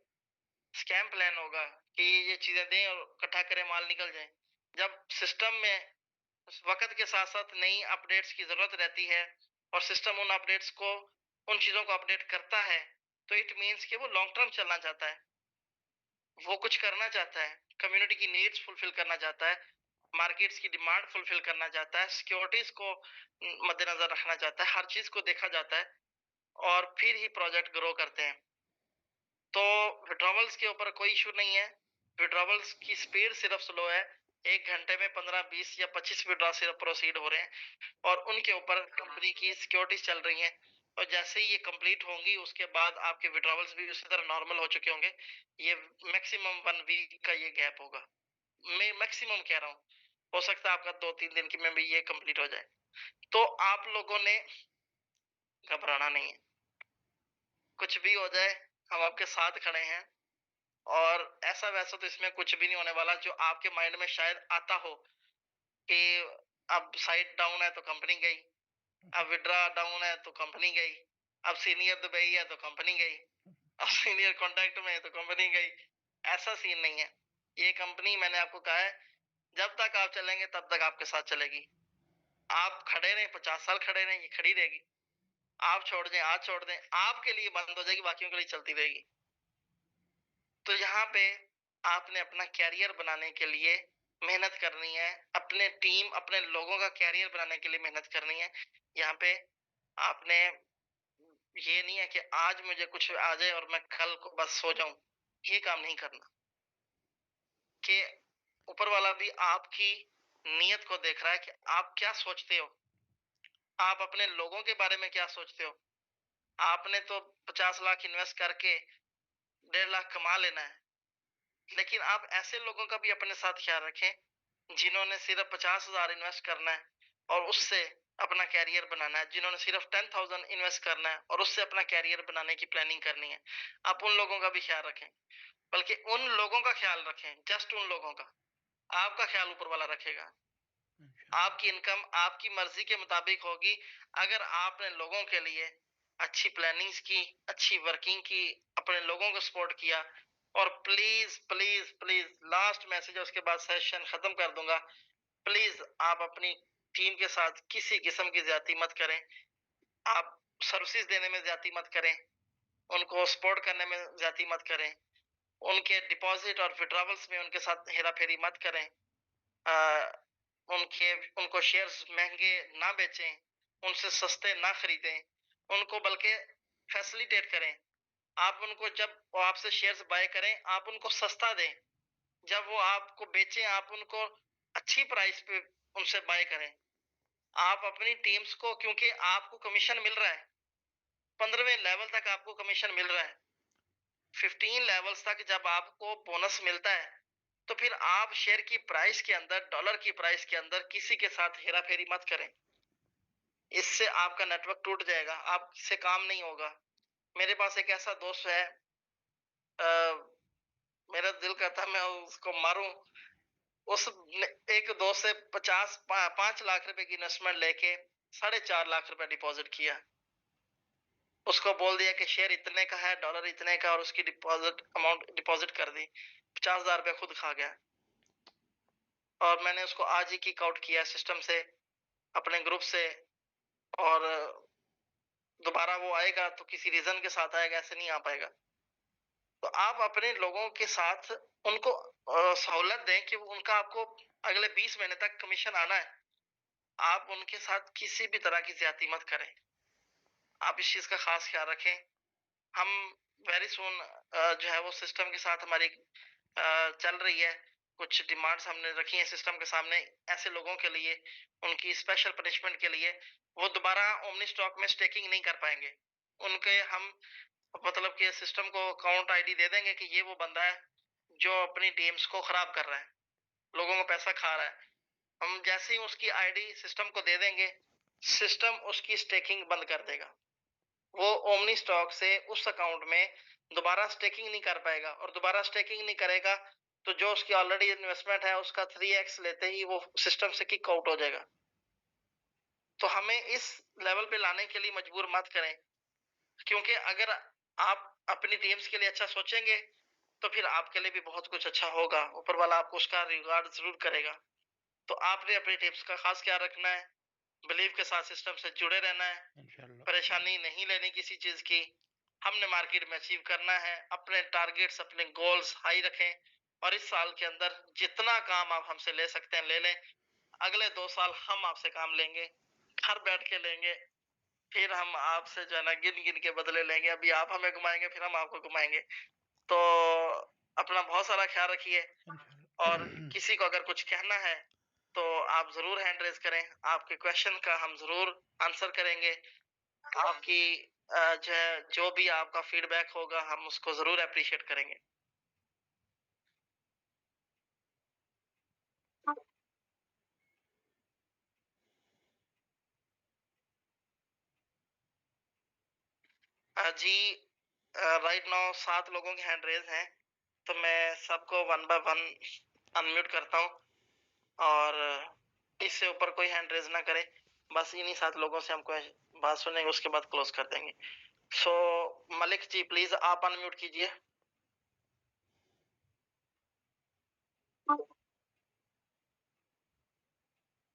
स्कैम प्लान होगा कि ये चीजें दें और इकट्ठा करें, माल निकल जाए। जब सिस्टम में वक्त के साथ साथ नई अपडेट्स की जरूरत रहती है और सिस्टम उन अपडेट्स को, उन चीजों को अपडेट करता है, तो इट मीन्स कि वो लॉन्ग टर्म चलना चाहता है, वो कुछ करना चाहता है, कम्युनिटी की नीड्स फुलफिल करना चाहता है, मार्केट्स की डिमांड फुलफिल करना चाहता है, सिक्योरिटीज को मद्देनजर रखना चाहता है, हर चीज को देखा जाता है और फिर ही प्रोजेक्ट ग्रो करते हैं। तो विड्रॉवल्स के ऊपर कोई इशू नहीं है, विड्रॉवल्स की स्पीड सिर्फ स्लो है। 1 घंटे में 15, 20 या 25 विड्रॉ सिर्फ प्रोसीड हो रहे हैं और उनके ऊपर कंपनी की सिक्योरिटीज चल रही हैं। और जैसे ही ये कंप्लीट होंगी उसके बाद आपके विड्रॉवल्स भी उसी तरह नॉर्मल हो चुके होंगे। ये मैक्सिमम 1 वीक का ये गैप होगा, मैं मैक्सिमम कह रहा हूँ, हो सकता है आपका 2-3 दिन की में भी ये कंप्लीट हो जाए। तो आप लोगों ने घबराना नहीं है, कुछ भी हो जाए हम आपके साथ खड़े हैं। और ऐसा वैसा तो इसमें कुछ भी नहीं होने वाला। जो आपके माइंड में शायद आता हो कि अब साइट डाउन है तो कंपनी गई, अब विड्रा डाउन है तो कंपनी गई, अब सीनियर दुबई है तो कंपनी गई, अब सीनियर कॉन्टैक्ट में है तो कंपनी गई, ऐसा सीन नहीं है। ये कंपनी, मैंने आपको कहा है, जब तक आप चलेंगे तब तक आपके साथ चलेगी। आप खड़े रहें, 50 साल खड़े रहें, ये खड़ी रहेगी। आप छोड़ दें, आज छोड़ दें, आपके लिए बंद हो जाएगी, बाकियों के लिए चलती रहेगी। तो यहाँ पे आपने अपना कैरियर बनाने के लिए मेहनत करनी है, अपने टीम, अपने लोगों का कैरियर बनाने के लिए मेहनत करनी है। यहाँ पे आपने, ये नहीं है कि आज मुझे कुछ आ जाए और मैं कल को बस सो जाऊं, ये काम नहीं करना। कि ऊपर वाला भी आपकी नीयत को देख रहा है कि आप क्या सोचते हो, आप अपने लोगों के बारे में क्या सोचते हो। आपने तो 50 लाख इन्वेस्ट करके 1.5 लाख कमा लेना है, लेकिन आप ऐसे लोगों का भी अपने साथ ख्याल रखें जिन्होंने सिर्फ 50,000 इन्वेस्ट करना है और उससे अपना कैरियर बनाना है, जिन्होंने सिर्फ 10,000 इन्वेस्ट करना है और उससे अपना कैरियर बनाने की प्लानिंग करनी है। आप उन लोगों का भी ख्याल रखें, बल्कि उन लोगों का ख्याल रखें, जस्ट उन लोगों का। आपका ख्याल ऊपर वाला रखेगा। आपकी इनकम आपकी मर्जी के मुताबिक होगी अगर आपने लोगों के लिए अच्छी प्लानिंग्स की, अच्छी वर्किंग की, अपने लोगों को सपोर्ट किया। और please please please, last message है, उसके बाद सेशन खत्म कर दूंगा। प्लीज आप अपनी टीम के साथ किसी किस्म की ज्यादती मत करें, आप सर्विसेज देने में ज्यादती मत करें, उनको सपोर्ट करने में ज्यादती मत करें, उनके डिपॉजिट और विड्रॉवल्स में उनके साथ हेरा फेरी मत करें, उनको शेयर्स महंगे ना बेचें, उनसे सस्ते ना खरीदें, उनको बल्कि फैसिलिटेट करें। आप उनको, जब वो आपसे शेयर्स बाय करें, आप उनको सस्ता दें, जब वो आपको बेचें आप उनको अच्छी प्राइस पे उनसे बाय करें। आप अपनी टीम्स को, क्योंकि आपको कमीशन मिल रहा है, 15वें लेवल तक आपको कमीशन मिल रहा है, 15 लेवल्स तक जब आपको बोनस मिलता है तो फिर आप शेयर की प्राइस के अंदर, डॉलर की प्राइस के अंदर किसी के साथ हेरा फेरी मत करें। इससे आपका नेटवर्क टूट जाएगा, आपसे काम नहीं होगा। मेरे पास एक ऐसा दोस्त है, मेरा दिल करता है मैं उसको मारूं। उस एक दोस्त से 5 लाख रुपए की इन्वेस्टमेंट लेके 4.5 लाख रुपए डिपॉजिट किया। उसको बोल दिया कि शेयर इतने का है, डॉलर इतने का, और उसकी डिपॉजिट कर दी। 50,000 रुपया खुद खा गया। और मैंने उसको आज ही किक आउट किया सिस्टम से, अपने ग्रुप से। और दोबारा वो आएगा तो किसी रीजन के साथ आएगा, ऐसे नहीं आ पाएगा। तो आप अपने लोगों के साथ उनको सहूलत दें कि उनका आपको अगले 20 महीने तक कमीशन आना है। आप उनके साथ किसी भी तरह की ज्यादती मत करें। आप इस चीज का खास ख्याल रखें। हम वेरी सून जो है वो सिस्टम के साथ हमारी चल रही है। कुछ डिमांड्स हमने रखी हैं सिस्टम के सामने ऐसे लोगों के लिए, उनकी स्पेशल पनिशमेंट के लिए। वो दोबारा ओमनी स्टॉक में स्टेकिंग नहीं कर पाएंगे। उनके हम मतलब कि सिस्टम को अकाउंट आईडी दे देंगे कि ये वो बंदा है जो अपनी टीम्स को खराब कर रहा है, लोगों को पैसा खा रहा है। हम जैसे ही उसकी आईडी सिस्टम को दे देंगे, सिस्टम उसकी स्टेकिंग बंद कर देगा। वो ओमनी स्टॉक से उस अकाउंट में दोबारा स्टेकिंग नहीं कर पाएगा, और दोबारा स्टेकिंग नहीं करेगा तो जो उसकी ऑलरेडी इन्वेस्टमेंट है उसका 3x लेते ही वो सिस्टम से किक आउट हो जाएगा। तो हमें इस लेवल पे लाने के लिए मजबूर मत करें, क्योंकि अगर आप अपनी टीम्स के लिए अच्छा सोचेंगे तो फिर आपके लिए भी बहुत कुछ अच्छा होगा। ऊपर वाला आपको उसका रिवार्ड जरूर करेगा। तो आपने अपनी टिप्स का खास ख्याल रखना है, बिलीव के साथ सिस्टम से जुड़े रहना है, इंशाल्लाह। परेशानी नहीं लेनी किसी चीज की। हमने मार्केट में अचीव करना है, अपने टारगेट्स, अपने गोल्स हाई रखें, और इस साल के अंदर जितना काम आप हमसे ले सकते हैं ले लें। अगले 2 साल हम आपसे काम लेंगे, घर बैठ के लेंगे, फिर हम आपसे जो है ना गिन गिन के बदले लेंगे। अभी आप हमें घुमाएंगे, फिर हम आपको घुमाएंगे। तो अपना बहुत सारा ख्याल रखिए, और इंशाल्लाह। किसी को अगर कुछ कहना है तो आप जरूर हैंड रेज करें। आपके क्वेश्चन का हम जरूर आंसर करेंगे। आपकी जो भी आपका फीडबैक होगा हम उसको जरूर अप्रिशिएट करेंगे। जी, राइट नाउ 7 लोगों के हैंड रेज हैं, तो मैं सबको 1 बाय 1 अनम्यूट करता हूँ, और इससे ऊपर कोई हैंड रेज ना करे। बस इन्हीं 7 लोगों से हमको बात सुनेंगे, उसके बाद क्लोज कर देंगे। सो मलिक जी प्लीज आप अनम्यूट कीजिए।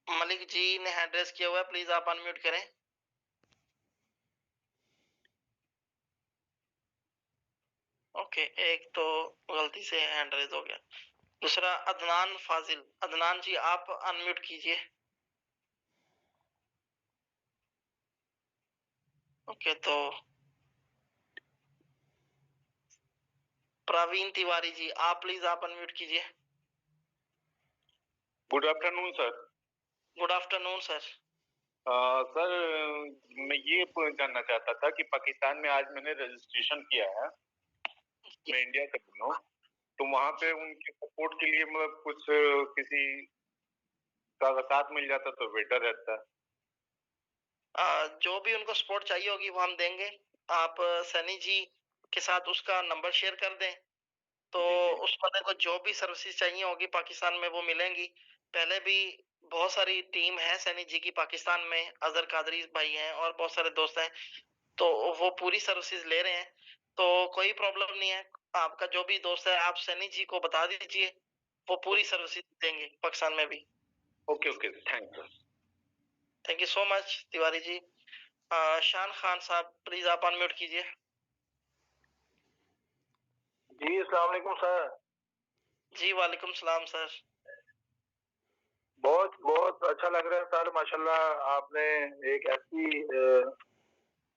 मलिक जी ने हैंड रेज किया हुआ है, प्लीज आप अनम्यूट करें। ओके, एक तो गलती से हैंड रेज हो गया। दूसरा अदनान फाजिल, अदनान जी आप अनम्यूट कीजिए। ओके, तो प्रवीण तिवारी जी आप प्लीज आप अनम्यूट कीजिए। Good afternoon sir. Good afternoon sir. Sir मैं ये जानना चाहता था कि पाकिस्तान में आज मैंने रजिस्ट्रेशन किया है, मैं इंडिया से हूँ, तो वहाँ पे उनके सपोर्ट के लिए मतलब कुछ किसी का साथ मिल जाता तो बेटर रहता। जो भी उनको सपोर्ट चाहिए होगी वो हम देंगे। आप सनी जी के साथ उसका नंबर शेयर कर दें, तो उस बंदे को जो भी सर्विसेज चाहिए होगी पाकिस्तान में वो मिलेंगी। पहले भी बहुत सारी टीम है सैनी जी की पाकिस्तान में, अजहर कादरी भाई हैं और बहुत सारे दोस्त हैं, तो वो पूरी सर्विसेज ले रहे हैं, तो कोई प्रॉब्लम नहीं है। आपका जो भी दोस्त है आप सैनी जी को बता दीजिए, वो पूरी सर्विसेज देंगे पाकिस्तान में भी। Okay okay, thank you so much Tiwari ji. Shan Khan साहब प्लीज आप अनम्यूट कीजिए। जी अस्सलाम वालेकुम सर। जी वालेकुम सलाम सर। बहुत बहुत अच्छा लग रहा है सर, माशाल्लाह आपने एक ऐसी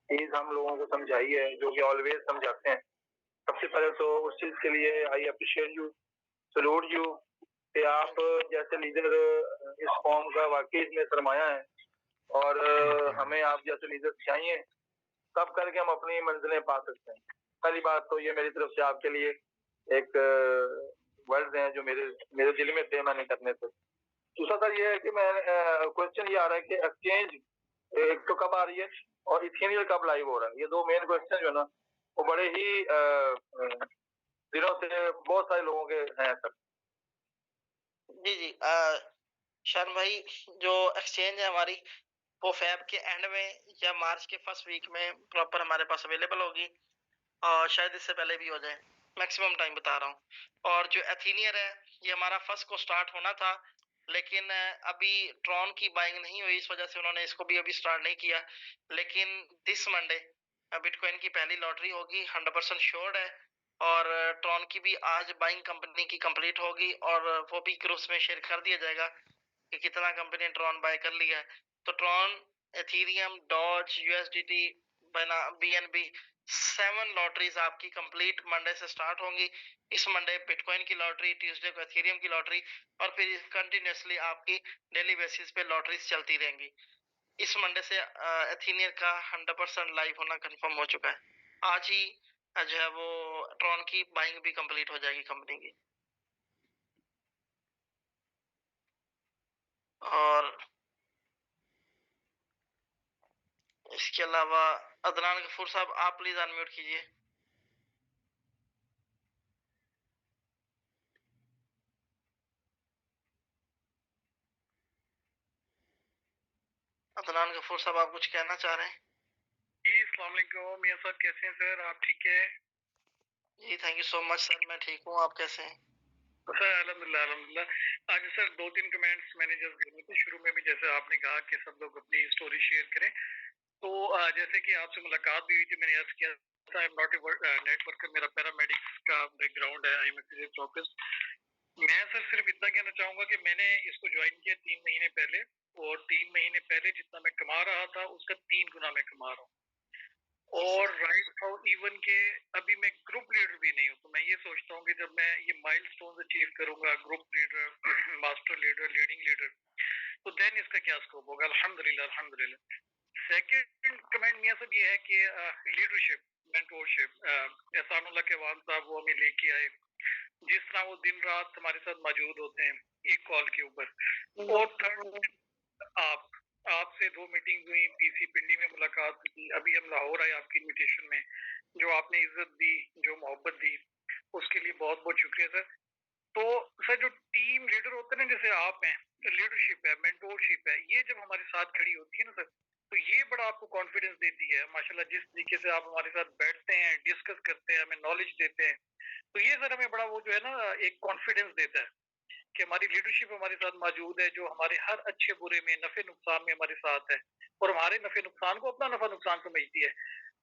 चीज हम लोगों को समझाई है जो कि ऑलवेज समझाते हैं। सबसे पहले तो उस चीज के लिए I appreciate you, salute you कि आप जैसे लीडर इस कौम का वाकई इसमें सरमाया है, और हमें आप जैसे लीडर चाहिए, तब करके हम अपनी मंजिलें पा सकते हैं। पहली बात तो ये मेरी तरफ से आपके लिए एक वर्ड्स हैं जो मेरे मेरे दिल में थे, मैंने करने थे। दूसरा सर ये है कि मैं क्वेश्चन ये आ रहा है कि एक्सचेंज एक तो कब आ रही है और इथेनियल कब लाइव हो रहा है? ये दो मेन क्वेश्चन जो है ना वो बड़े ही दिनों से बहुत सारे लोगों के हैं सर। जी जी शर्म भाई, जो एक्सचेंज है हमारी वो फेब के एंड में या मार्च के फर्स्ट वीक में प्रॉपर हमारे पास अवेलेबल होगी, और शायद इससे पहले भी हो जाए, मैक्सिमम टाइम बता रहा हूँ। और जो एथीनियर है ये हमारा फर्स्ट को स्टार्ट होना था, लेकिन अभी ट्रॉन की बाइंग नहीं हुई, इस वजह से उन्होंने इसको भी अभी स्टार्ट नहीं किया। लेकिन दिस मंडे बिटकॉइन की पहली लॉटरी होगी, 100% श्योर है। और ट्रॉन की भी आज बाइंग कंपनी की कंप्लीट होगी, और वो भी ग्रुप्स में शेयर कर दिया जाएगा कि कितना कंपनी ट्रॉन बाय कर लिया है। तो Tron, Ethereum, Doge, USDT, BNB 7 lotteries आपकी कंप्लीट मंडे से स्टार्ट होंगी। इस मंडे बिटकॉइन की लॉटरी, ट्यूसडे को एथीरियम की लॉटरी, और फिर कंटिन्यूसली आपकी डेली बेसिस पे लॉटरीज चलती रहेंगी। इस मंडे से एथीनियर का 100% लाइव होना कंफर्म हो चुका है। आज ही जो है वो ट्रॉन की बाइंग भी कंप्लीट हो जाएगी कंपनी की। और इसके अलावा अदनान गफूर साहब, आप प्लीज अनम्यूट कीजिए। अदनान गफूर साहब, आप कुछ कहना चाह रहे हैं? जी अस्सलाम वालेकुम मियां साहब, कैसे हैं सर? आप ठीक है? जी thank you so much sir, मैं ठीक हूँ, आप कैसे हैं? सर अल्हम्दुलिल्लाह अल्हम्दुलिल्लाह। आज सर 2-3 कमेंट्स मैंने जस्ट देने थे शुरू में भी, जैसे आपने कहा कि सब लोग अपनी स्टोरी शेयर करें। तो जैसे कि आपसे मुलाकात भी हुई थी, मैंने अर्ज किया था I am not a networker, मेरा पैरामेडिक्स का बैकग्राउंड है, I am a physics office. मैं सर सिर्फ इतना कहना चाहूंगा कि मैंने इसको ज्वाइन किया 3 महीने पहले, और 3 महीने पहले जितना मैं कमा रहा था उसका 3 गुना मैं कमा रहा हूँ। और राइट नाउ इवन के अभी मैं ग्रुप लीडर भी नहीं हूँ, तो मैं ये सोचता हूँ कि जब मैं ये माइलस्टोन्स अचीव करूंगा, group leader, master leader, leading leader, तो देन इसका क्या स्कोप होगा। अल्हम्दुलिल्लाह अल्हम्दुलिल्लाह। सेकंड कमेंट मियां साहब ये है कि लीडरशिप, मेंटोरशिप, एहसानुल्लाह के वाल साहब वो हमें लेके आए, जिस तरह वो दिन रात हमारे साथ मौजूद होते हैं एक कॉल के ऊपर। और थर्ड, आपसे 2 मीटिंग हुई, पीसी पिंडी में मुलाकात की, अभी हम लाहौर आए आपकी इनविटेशन में, जो आपने इज्जत दी, जो मोहब्बत दी, उसके लिए बहुत बहुत शुक्रिया सर। तो सर जो टीम लीडर होते हैं ना, जैसे आप हैं, लीडरशिप है, मेंटोरशिप है, ये जब हमारे साथ खड़ी होती है ना सर, तो ये बड़ा आपको कॉन्फिडेंस देती है माशाल्लाह। जिस तरीके से आप हमारे साथ बैठते हैं, डिस्कस करते हैं, हमें नॉलेज देते हैं, तो ये सर हमें बड़ा वो जो है ना एक कॉन्फिडेंस देता है कि हमारी लीडरशिप हमारे साथ मौजूद है, जो हमारे हर अच्छे बुरे में, नफे नुकसान में हमारे साथ है, और हमारे नफे नुकसान को अपना नफा नुकसान समझती है।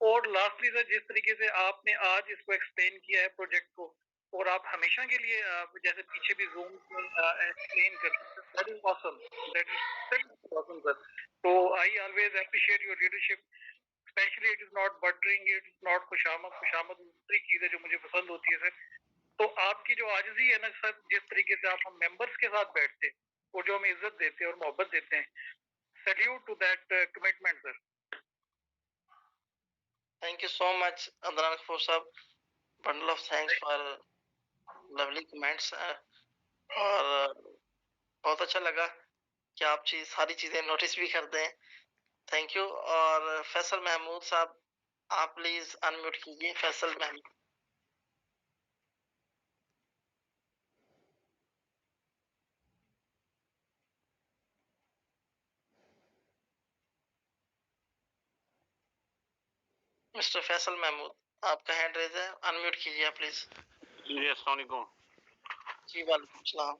और लास्टली सर, जिस तरीके से आपने आज इसको एक्सप्लेन किया है प्रोजेक्ट को, और आप हमेशा के लिए जैसे पीछे भी जूम में एक्सप्लेन करते हैं, that is awesome, that is awesome sir. तो I always appreciate your leadership, specially it is not buttering, it is not खुशामद। खुशामद दूसरी चीज है जो मुझे पसंद होती है सर। तो आपकी जो आजिज़ी है ना सर, जिस तरीके से आप हम मेंबर्स के साथ बैठते हैं और जो हमें इज्जत देते हैं और मोहब्बत देते हैं, salute to that commitment sir. Thank you so much Adnan Ghafoor साहब, bundle of thanks for lovely comments. और बहुत अच्छा लगा कि आप सारी चीजें नोटिस भी करते हैं, थैंक यू। और फैसल महमूद साहब, आप प्लीज अनम्यूट कीजिए। फैसल महमूद। मिस्टर फैसल महमूद, आपका हैंड रेज है, अनम्यूट कीजिए आप प्लीज। जी अस्सलाम वालेकुम। जी वालेकुम सलाम।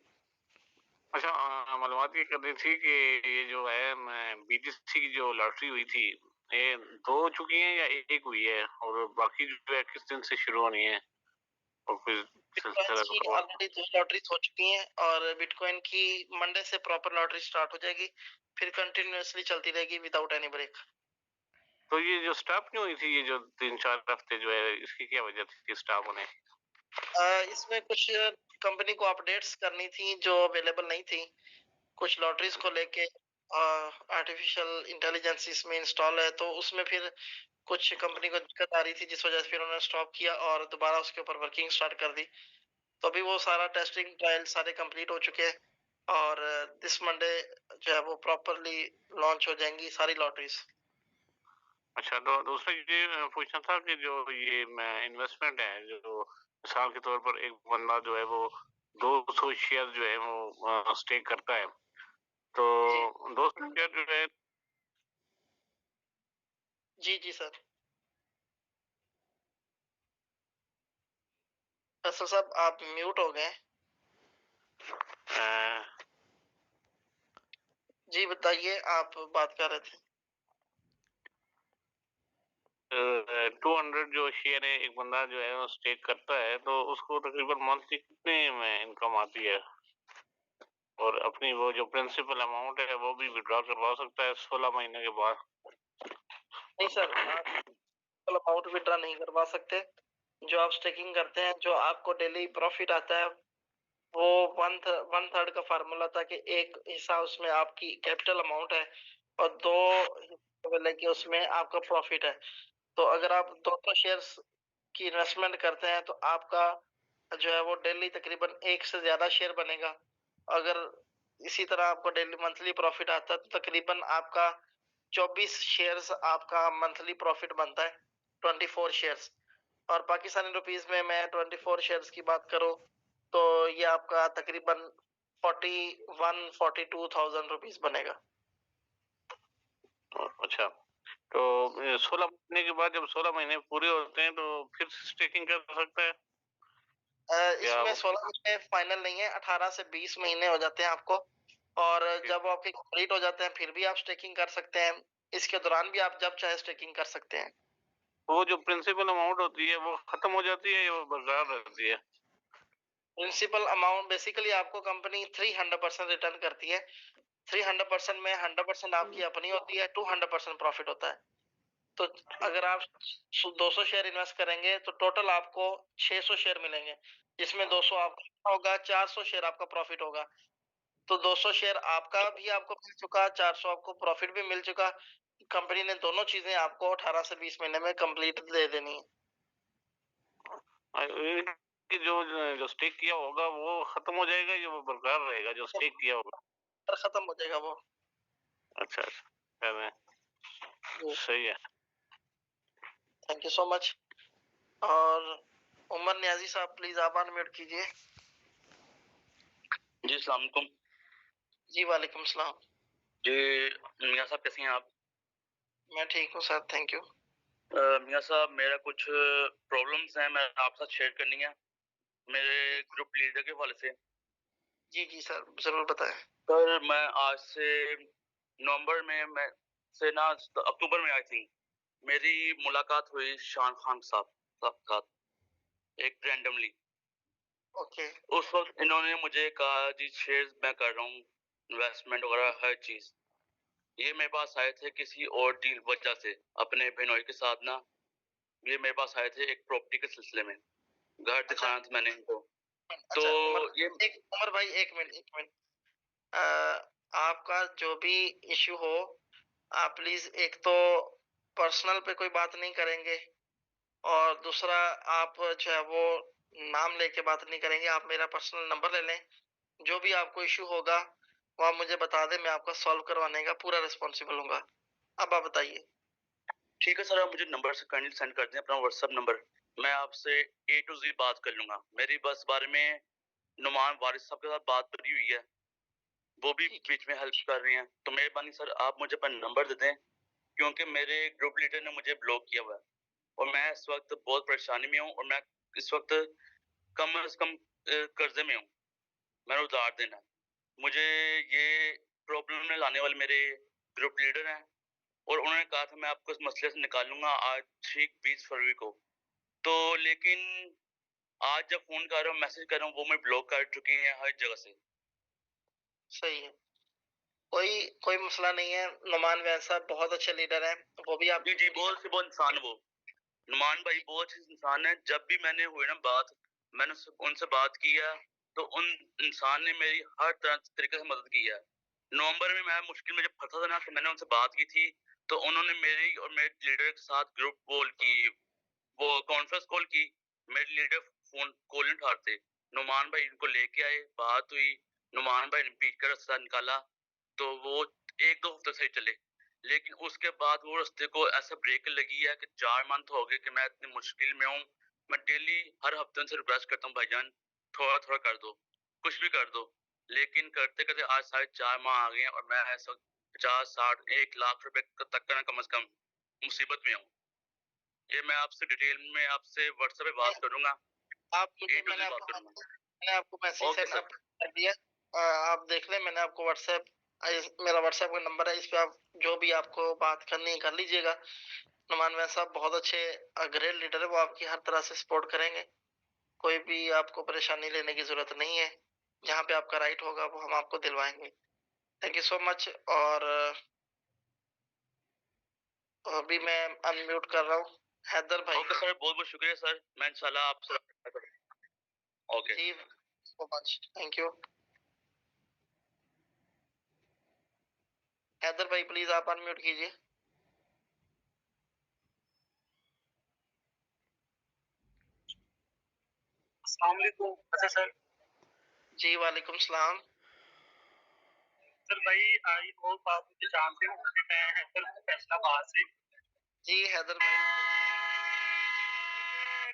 अच्छा, मालूमात ये करनी थी कि ये जो है बीटीसी की जो लॉटरी हुई थी, ये 2 हो चुकी है या 1 हुई है, और बाकी जो है किस दिन से शुरू होनी है, और फिर सिलसिला की ऑलरेडी 2 लॉटरीज हो चुकी हैं, और बिटकॉइन की मंडे से प्रॉपर लॉटरी स्टार्ट हो जाएगी, फिर कंटिन्यूअसली चलती रहेगी विदाउट एनी ब्रेक। तो ये जो स्टॉप नहीं हुई थी, ये जो 3-4 हफ्ते जो है, इसकी क्या वजह थी स्टॉप होने? इसमें कुछ कंपनी को अपडेट्स करनी थी जो अवेलेबल नहीं थी, कुछ लॉटरीज को लेके आर्टिफिशियल इंटेलिजेंस इसमें इंस्टॉल है, तो उसमें फिर कुछ कंपनी को दिक्कत आ रही थी, जिस वजह से फिर उन्होंने स्टॉप किया और दोबारा उसके ऊपर वर्किंग स्टार्ट कर दी। तो अभी वो सारा टेस्टिंग ट्रायल सारे कंप्लीट हो चुके हैं और दिस मंडे जो है वो प्रॉपरली लॉन्च हो जाएंगी सारी लॉटरीज। अच्छा, तो दूसरा ये पूछना था कि जो ये इन्वेस्टमेंट है, जो मिसाल के तौर पर एक बंदा जो है वो 200 शेयर जो है वो स्टेक करता है, तो 200 शेयर जो है। जी जी सर। फैसल साहब आप म्यूट हो गए। जी बताइए, आप बात कर रहे थे। 200 जो शेयर है एक बंदा जो है वो स्टेक करता है, तो उसको तकरीबन मंथली कितने में इनकम आती है, और अपनी वो जो प्रिंसिपल अमाउंट है वो भी विड्रॉ करवा सकता है 16 महीने के बाद? नहीं सर, आप अमाउंट विड्रॉ नहीं करवा सकते। जो आप स्टेकिंग करते हैं, जो आपको डेली प्रॉफिट आता है, वो वन थर्ड का फार्मूला था कि एक हिस्सा उसमें आपकी कैपिटल अमाउंट है और 2 हिस्से लेके उसमें आपका प्रॉफिट है। तो अगर आप 200 शेयर्स की इन्वेस्टमेंट करते हैं तो आपका जो है वो डेली तकरीबन 1 से ज्यादा शेयर बनेगा। अगर इसी तरह आपको डेली मंथली प्रॉफिट आता है तो तकरीबन आपका 24 शेयर्स आपका मंथली प्रॉफिट बनता है, 24 शेयर्स। और पाकिस्तानी रुपीस में मैं 24 शेयर्स की बात करूं तो ये आपका तकरीबन 42,000 रुपीस बनेगा। अच्छा, तो 16 महीने के बाद जब 16 महीने पूरे होते हैं तो फिर स्टेकिंग कर सकता है? इसमें 16 महीने फाइनल नहीं है, 18 से 20 महीने हो जाते हैं आपको, और जब आपके कंप्लीट हो जाते हैं फिर भी आप स्टेकिंग कर सकते हैं। इसके दौरान भी आप जब चाहे स्टेकिंग कर सकते हैं। वो जो प्रिंसिपल अमाउंट होती है वो खत्म हो जाती है या वो बरकरार रहती है? प्रिंसिपल अमाउंट बेसिकली आपको कंपनी 300% रिटर्न करती है। 300% में 100% आपकी अपनी होती है, 200% प्रॉफिट होता है। तो अगर आप 200 शेयर इन्वेस्ट करेंगे तो टोटल आपको 600 शेयर मिलेंगे, जिसमें 200 आपका होगा, 400 शेयर आपका प्रॉफिट होगा। तो 200 शेयर आपका भी आपको मिल चुका, 400 आपको प्रॉफिट भी मिल चुका। कंपनी ने दोनों चीजें आपको 18 से 20 महीने में कंप्लीट दे देनी है। कि जो स्टेक किया होगा वो खत्म हो जाएगा या वो बरकरार रहेगा जो स्टेक किया होगा? खत्म हो जाएगा वो। अच्छा, सही है। Thank you so much. और उमर नियाजी साहब प्लीज आप अनम्यूट कीजिए। जी अस्सलाम वालेकुम। जी वालेकुम सलाम। जी मियाँ साहब कैसे हैं आप? मैं ठीक हूँ सर, थैंक यू। मियाँ साहब मेरा कुछ प्रॉब्लम्स हैं, मैं आपके साथ शेयर करनी है मेरे ग्रुप लीडर के हवाले से। जी जी सर, जरूर बताएं। सर मैं आज से नवंबर में मैं से ना अक्टूबर में आई थी, मेरी मुलाकात हुई शान खान साहब साथ एक रैंडमली। ओके। उस वक्त इन्होंने मुझे कहा जी शेयर्स मैं कर रहा हूँ, इन्वेस्टमेंट वगैरह हर चीज। ये मेरे पास आए थे किसी और डील वजह से, अपने बहनोई के साथ ना ये मेरे पास आए थे एक प्रॉपर्टी के सिलसिले में, घर दिखाना था मैंने इनको। तो ये उमर भाई एक मिनट, आपका जो भी इश्यू हो आप प्लीज एक तो पर्सनल पे कोई बात नहीं करेंगे, और दूसरा आप जो है वो नाम लेके बात नहीं करेंगे। आप मेरा पर्सनल नंबर ले लें, जो भी आपको इश्यू होगा वो आप मुझे बता दें, मैं आपका सॉल्व करवाने का पूरा रिस्पॉन्सिबल हूँ। अब आप बताइए। ठीक है सर, आप मुझे नंबर से काइंडली सेंड कर दें अपना व्हाट्सएप नंबर, मैं आपसे A to Z बात कर लूंगा। मेरी बस बारे में नुमान वारिस साहब के साथ बात करी हुई है, वो भी बीच में हेल्प कर रही हैं। तो मेहरबानी सर आप मुझे अपना नंबर दे दें, क्योंकि मेरे ग्रुप लीडर ने मुझे ब्लॉक किया हुआ है और मैं इस वक्त बहुत परेशानी में हूँ, और मैं इस वक्त कम से कम कर्जे में हूँ, मैंने उधार देना है। मुझे ये प्रॉब्लम में लाने वाले मेरे ग्रुप लीडर हैं, और उन्होंने कहा था मैं आपको इस मसले से निकालूंगा आज ठीक 20 फरवरी को। तो लेकिन आज जब फोन कर रहा हूँ, मैसेज कर रहा हूँ, वो मैं ब्लॉक कर चुकी हैं हर जगह से। सही है, कोई मसला नहीं है। नुमान वैन साहब बहुत अच्छे लीडर हैं, वो भी आप जी बहुत से बहुत इंसान है वो नुमान भाई, बहुत अच्छे इंसान है। जब भी मैंने हुई ना बात, मैंने उनसे बात किया तो उन इंसान ने मेरी हर तरीके से मदद की है। नवंबर में मैं मुश्किल में जब फंसा था ना, तो मैंने उनसे बात की थी, तो उन्होंने मेरी और मेरे लीडर के साथ ग्रुप कॉल की, वो कॉन्फ्रेंस कॉल की, मेरे लीडर फोन कॉल नहीं उठाते, नुमान भाई इनको लेके आए, बात हुई, नुमान भाई ने पीट कर रास्ता निकाला, तो वो 1-2 हफ्ते से चले। लेकिन उसके बाद वो रास्ते को ऐसा ब्रेक लगी है कि 4 मंथ हो गए कि मैं इतनी मुश्किल में हूँ। मैं डेली हर हफ्ते उनसे रिक्वेस्ट करता हूँ, भाईजान थोड़ा थोड़ा कर दो, कुछ भी कर दो। लेकिन करते करते आज 4.5 माह आ गए हैं और मैं ऐसा 50-60-1 लाख रुपए तक का कम से कम मुसीबत में हूँ। ये मैं आपसे डिटेल में आपसे व्हाट्सएप पे बात करूंगा। आप मुझे मैंने आपको मैसेज सेंड कर दिया, आप देख लें। मैंने आपको व्हाट्सएप, मेरा व्हाट्सएप का नंबर है, इस पे आप जो भी आपको बात करनी है कर लीजिएगा। नुमान वैन साहब बहुत अच्छे ग्रेट लीडर है, वो आपकी हर तरह से सपोर्ट करेंगे। कोई भी आपको परेशानी लेने की जरूरत नहीं है, जहाँ पे आपका राइट होगा वो हम आपको दिलवाएंगे। Thank you so much. और अभी मैं अनम्यूट कर रहा हूँ हैदर भाई। ओके सर, बहुत बहुत शुक्रिया सर, मैं इंशाल्लाह आपसे ओके जी so much, thank you. Haider भाई प्लीज आप अनम्यूट कीजिए। अस्सलाम वालेकुम। अच्छा सर। जी वालेकुम सलाम। सर भाई आई होप आप मुझे जानते हो कि मैं हैदर फैसलाबाद से। जी हैदर भाई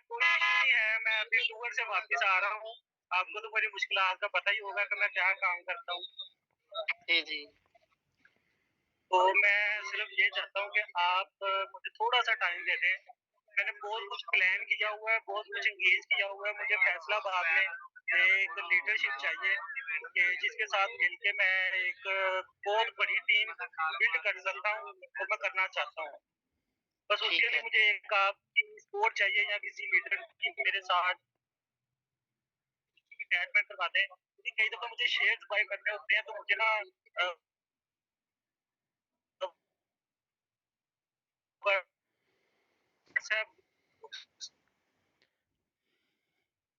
कोई इशू नहीं है, मैं अभी शुगर से वापस आ रहा हूँ। आपको तो मेरी मुश्किलात का पता ही होगा कि मैं क्या काम करता हूँ। जी जी। तो मैं सिर्फ ये चाहता हूँ कि आप मुझे थोड़ा सा टाइम दे दें। मैंने बहुत कुछ प्लान किया हुआ है, बहुत कुछ एंगेज किया हुआ है। मुझे फैसलाबाद में एक लीडरशिप चाहिए कि जिसके साथ मिलके मैं एक बहुत बड़ी टीम बिल्ड कर सकता हूँ और मैं करना चाहता हूँ। बस उसके लिए मुझे एक आपकी सपोर्ट चाहिए या किसी लीडर की मेरे साथ अटैचमेंट करवा दें। कई दफा मुझे शेयर बाय करने होते हैं तो मुझे ना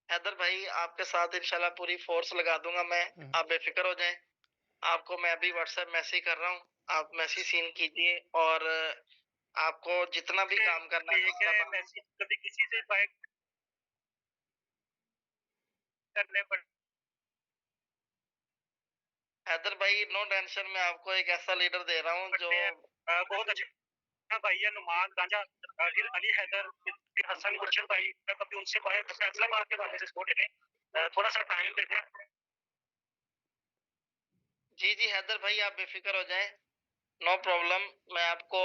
हैदर भाई आपके साथ इंशाल्लाह पूरी फोर्स लगा दूंगा मैं, आप बेफिक्र हो जाएं। आपको मैं अभी व्हाट्सएप मैसेज कर रहा हूँ, आप मैसेज सीन कीजिए और आपको जितना भी काम करना है मैसेज कभी किसी से बाय करने पड़। हैदर भाई नो टेंशन, मैं आपको एक ऐसा लीडर दे रहा हूँ जो बहुत अच्छा भाई है, नुमान गांजा, फिर अली हैदर, फिर हसन गुरशद भाई। कभी उनसे बाय फैसलाबाद के बारे में सपोर्ट दें, थोड़ा सा टाइम दे दें। जी जी हैदर भाई आप बेफिक्र हो जाएं, नो प्रॉब्लम। मैं आपको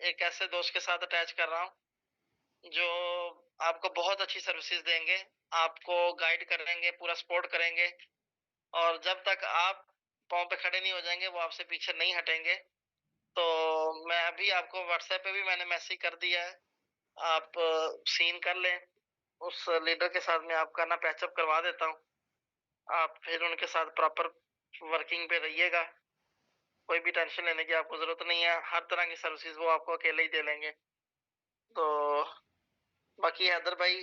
एक ऐसे दोस्त के साथ अटैच कर रहा हूँ जो आपको बहुत अच्छी सर्विसेज देंगे, आपको गाइड करेंगे, पूरा सपोर्ट करेंगे, और जब तक आप पाँव पे खड़े नहीं हो जाएंगे वो आपसे पीछे नहीं हटेंगे। तो मैं अभी आपको व्हाट्सएप पे भी मैंने मैसेज कर दिया है, आप सीन कर लें। उस लीडर के साथ मैं आपका ना पैचअप करवा देता हूँ, आप फिर उनके साथ प्रॉपर वर्किंग पे रहिएगा। कोई भी टेंशन लेने की आपको जरूरत नहीं है, हर तरह की सर्विसेज वो आपको अकेले ही दे लेंगे। तो बाकी हैदर भाई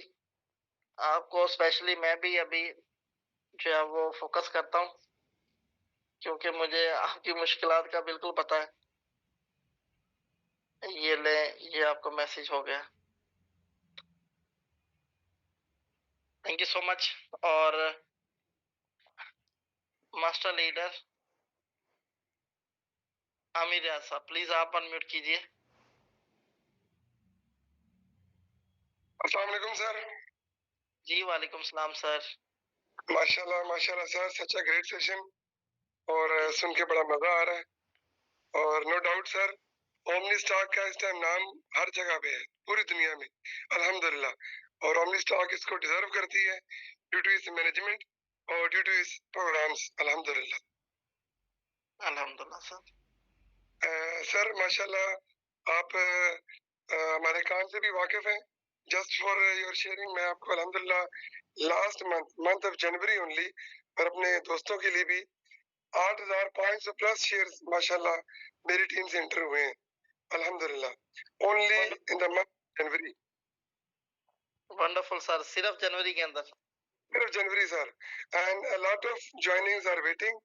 आपको स्पेशली मैं भी अभी जो है वो फोकस करता हूँ, क्योंकि मुझे आपकी मुश्किलात का बिल्कुल पता है। ये ले, ये आपको मैसेज हो गया। Thank you so much. और मास्टर लीडर आमिर रियाज साहब प्लीज आप अनम्यूट कीजिए। अस्सलाम वालेकुम सर। जी वालेकुम सलाम सर। माशाल्लाह माशाल्लाह sir, such a great session और सुन के बड़ा मजा आ रहा है। और no doubt sir, Omni stock का इस टाइम नाम हर जगह पे है पूरी दुनिया में, अल्हम्दुलिल्लाह। और ओमनी स्टॉक इसको डिजर्व करती है ड्यू टू इस मैनेजमेंट और ड्यू टू इस प्रोग्राम्स, अल्हम्दुलिल्लाह अल्हम्दुलिल्लाह सर। सर माशाल्लाह आप हमारे काम से भी वाकिफ हैं। जस्ट फॉर योर शेयरिंग, मैं आपको अल्हम्दुलिल्लाह last month of January only और अपने दोस्तों के लिए भी 8,500 प्लस शेयर्स माशाल्लाह मेरी टीम से एंटर हुए हैं, अल्हम्दुलिल्लाह, only in the month January. Wonderful sir, सिर्फ जनवरी के अंदर? सिर्फ जनवरी sir, and a lot of joinings are waiting.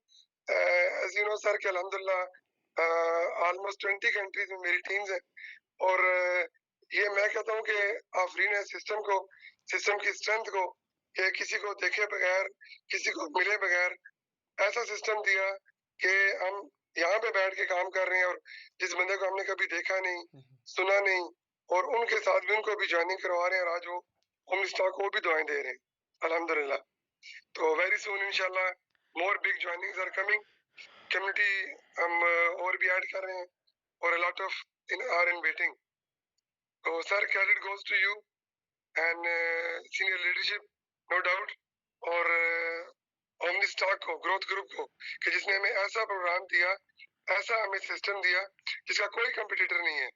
As you know sir कि अल्हम्दुलिल्लाह ऑलमोस्ट 20 कंट्रीज में मेरी टीम्स है। और ये मैं कहता हूँ कि आफरीन है सिस्टम को, सिस्टम की स्ट्रेंथ को कि किसी को देखे बगैर, किसी को मिले बगैर ऐसा सिस्टम दिया कि हम यहाँ पे बैठ के काम कर रहे हैं और जिस बंदे को हमने कभी देखा नहीं, सुना नहीं, और उनके साथ भी उनको भी ज्वाइनिंग करवा रहे हैं और आज वो ओमनी स्टॉक को भी दुआएं दे रहे हैं अल्हम्दुलिल्लाह। तो वेरी सून इंशाल्लाह more big joinings are coming, community हम और भी ऐड कर रहे हैं और a lot of are in waiting. तो sir credit goes to you and senior leadership no doubt, और ओमनी स्टॉक को, ग्रोथ ग्रुप को, कि जिसने हमें ऐसा प्रोग्राम दिया, ऐसा हमें सिस्टम दिया जिसका कोई कंपटीटर नहीं है,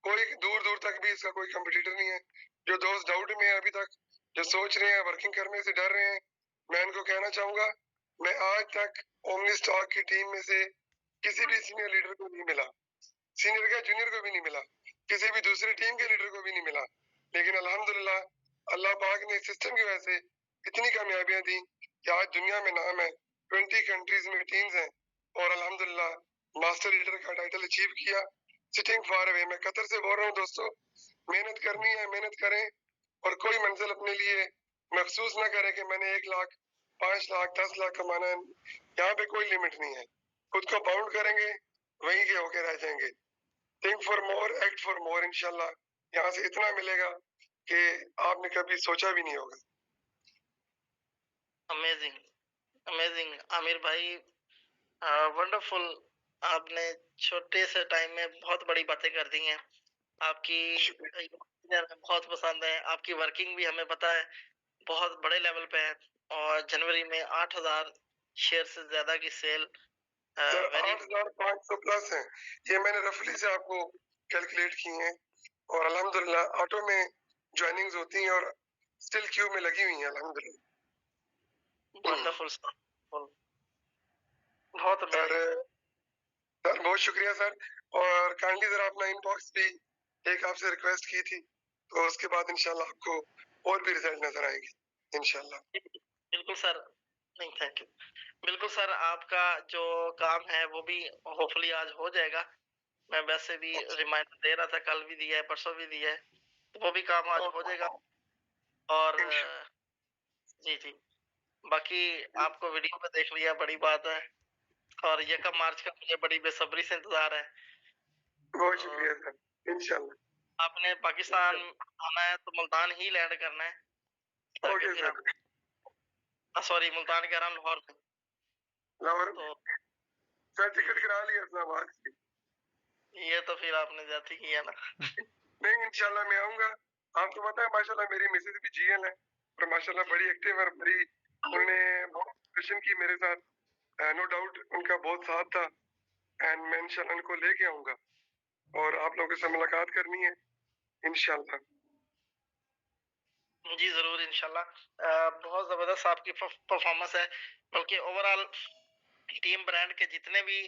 कोई दूर दूर तक भी इसका कोई कंपटीटर नहीं है। जो दोस्त डाउट में है अभी तक, जो सोच रहे हैं, वर्किंग करने से डर रहे हैं, मैं उनको कहना चाहूंगा, मैं आज तक ओमनी स्टॉक की टीम में से किसी भी सीनियर लीडर को नहीं मिला, सीनियर का जूनियर को भी नहीं मिला, किसी भी दूसरी टीम के लीडर को भी नहीं मिला, लेकिन अल्हम्दुलिल्लाह अल्लाह पाक ने सिस्टम की वजह से इतनी कामयाबियां दी कि आज दुनिया में नाम है, 20 कंट्रीज में टीम्स हैं और अल्हम्दुलिल्लाह मास्टर लीडर का टाइटल अचीव किया सिटिंग फार अवे। मैं कतर से बोल रहा हूँ दोस्तों, मेहनत करनी है, मेहनत करें और कोई मंजिल अपने लिए महसूस ना करें कि मैंने 1 लाख, 5 लाख, 10 लाख कमाना है। यहाँ पे कोई लिमिट नहीं है, खुद को बाउंड करेंगे वहीं के होके रह जाएंगे। Think for more, act for more, इंशाल्लाह यहाँ से इतना मिलेगा कि आपने कभी सोचा भी नहीं होगा। अमेजिंग, अमेजिंग आमिर भाई, वंडरफुल। आपने छोटे से टाइम में बहुत बड़ी बातें कर दी हैं। आपकी हमें बहुत पसंद है, आपकी वर्किंग भी हमें पता है बहुत बड़े लेवल पे है, और जनवरी में 8,000 शेयर से ज्यादा की सेल। 8,500 प्लस है, ये मैंने रफली से आपको कैलकुलेट की हैं, और अल्हम्दुलिल्लाह ऑटो में ज्वाइनिंग्स होती हैं और स्टिल क्यू में लगी हुई हैं अल्हम्दुलिल्लाह। वंडरफुल सर, बहुत सर बहुत शुक्रिया सर, और काइंडली जरा अपना इनबॉक्स भी एक आपसे रिक्वेस्ट की थी, तो उसके बाद इंशाल्लाह आपको और भी रिजल्ट नजर आएंगे इंशाल्लाह। बिल्कुल सर, नहीं थैंक यू, बिल्कुल सर, आपका जो काम है वो भी होपफुली आज हो जाएगा। मैं वैसे भी रिमाइंडर दे रहा था, कल भी दिया है, परसों भी दिया है, तो वो भी काम आज हो जाएगा। और जी जी, बाकी आपको वीडियो पे देख लिया, बड़ी बात है, और 1 मार्च का मुझे बड़ी बेसब्री से इंतजार है। बहुत शुक्रिया सर, इंशाल्लाह। आपने पाकिस्तान आना है तो मुल्तान ही लैंड करना है। Okay sir. सॉरी, मुल्तान कह रहा हूँ, लाहौर में। लाहौर तो सर टिकट करा लिया इस्लामाबाद की। ये तो फिर आपने ज्यादा किया ना। नहीं इंशाल्लाह मैं आऊंगा। आपको पता है माशाल्लाह मेरी मिसेज भी जीएल है और माशाल्लाह बड़ी एक्टिव और बड़ी, उन्होंने बहुत डिस्कशन की मेरे साथ, नो डाउट उनका बहुत साथ था, एंड मैं इंशाल्लाह उनको लेके आऊंगा और आप लोगों से मुलाकात करनी है इंशाल्लाह। जी जरूर इंशाल्लाह। बहुत जबरदस्त आपकी परफॉर्मेंस है, बल्कि ओवरऑल टीम ब्रांड के जितने भी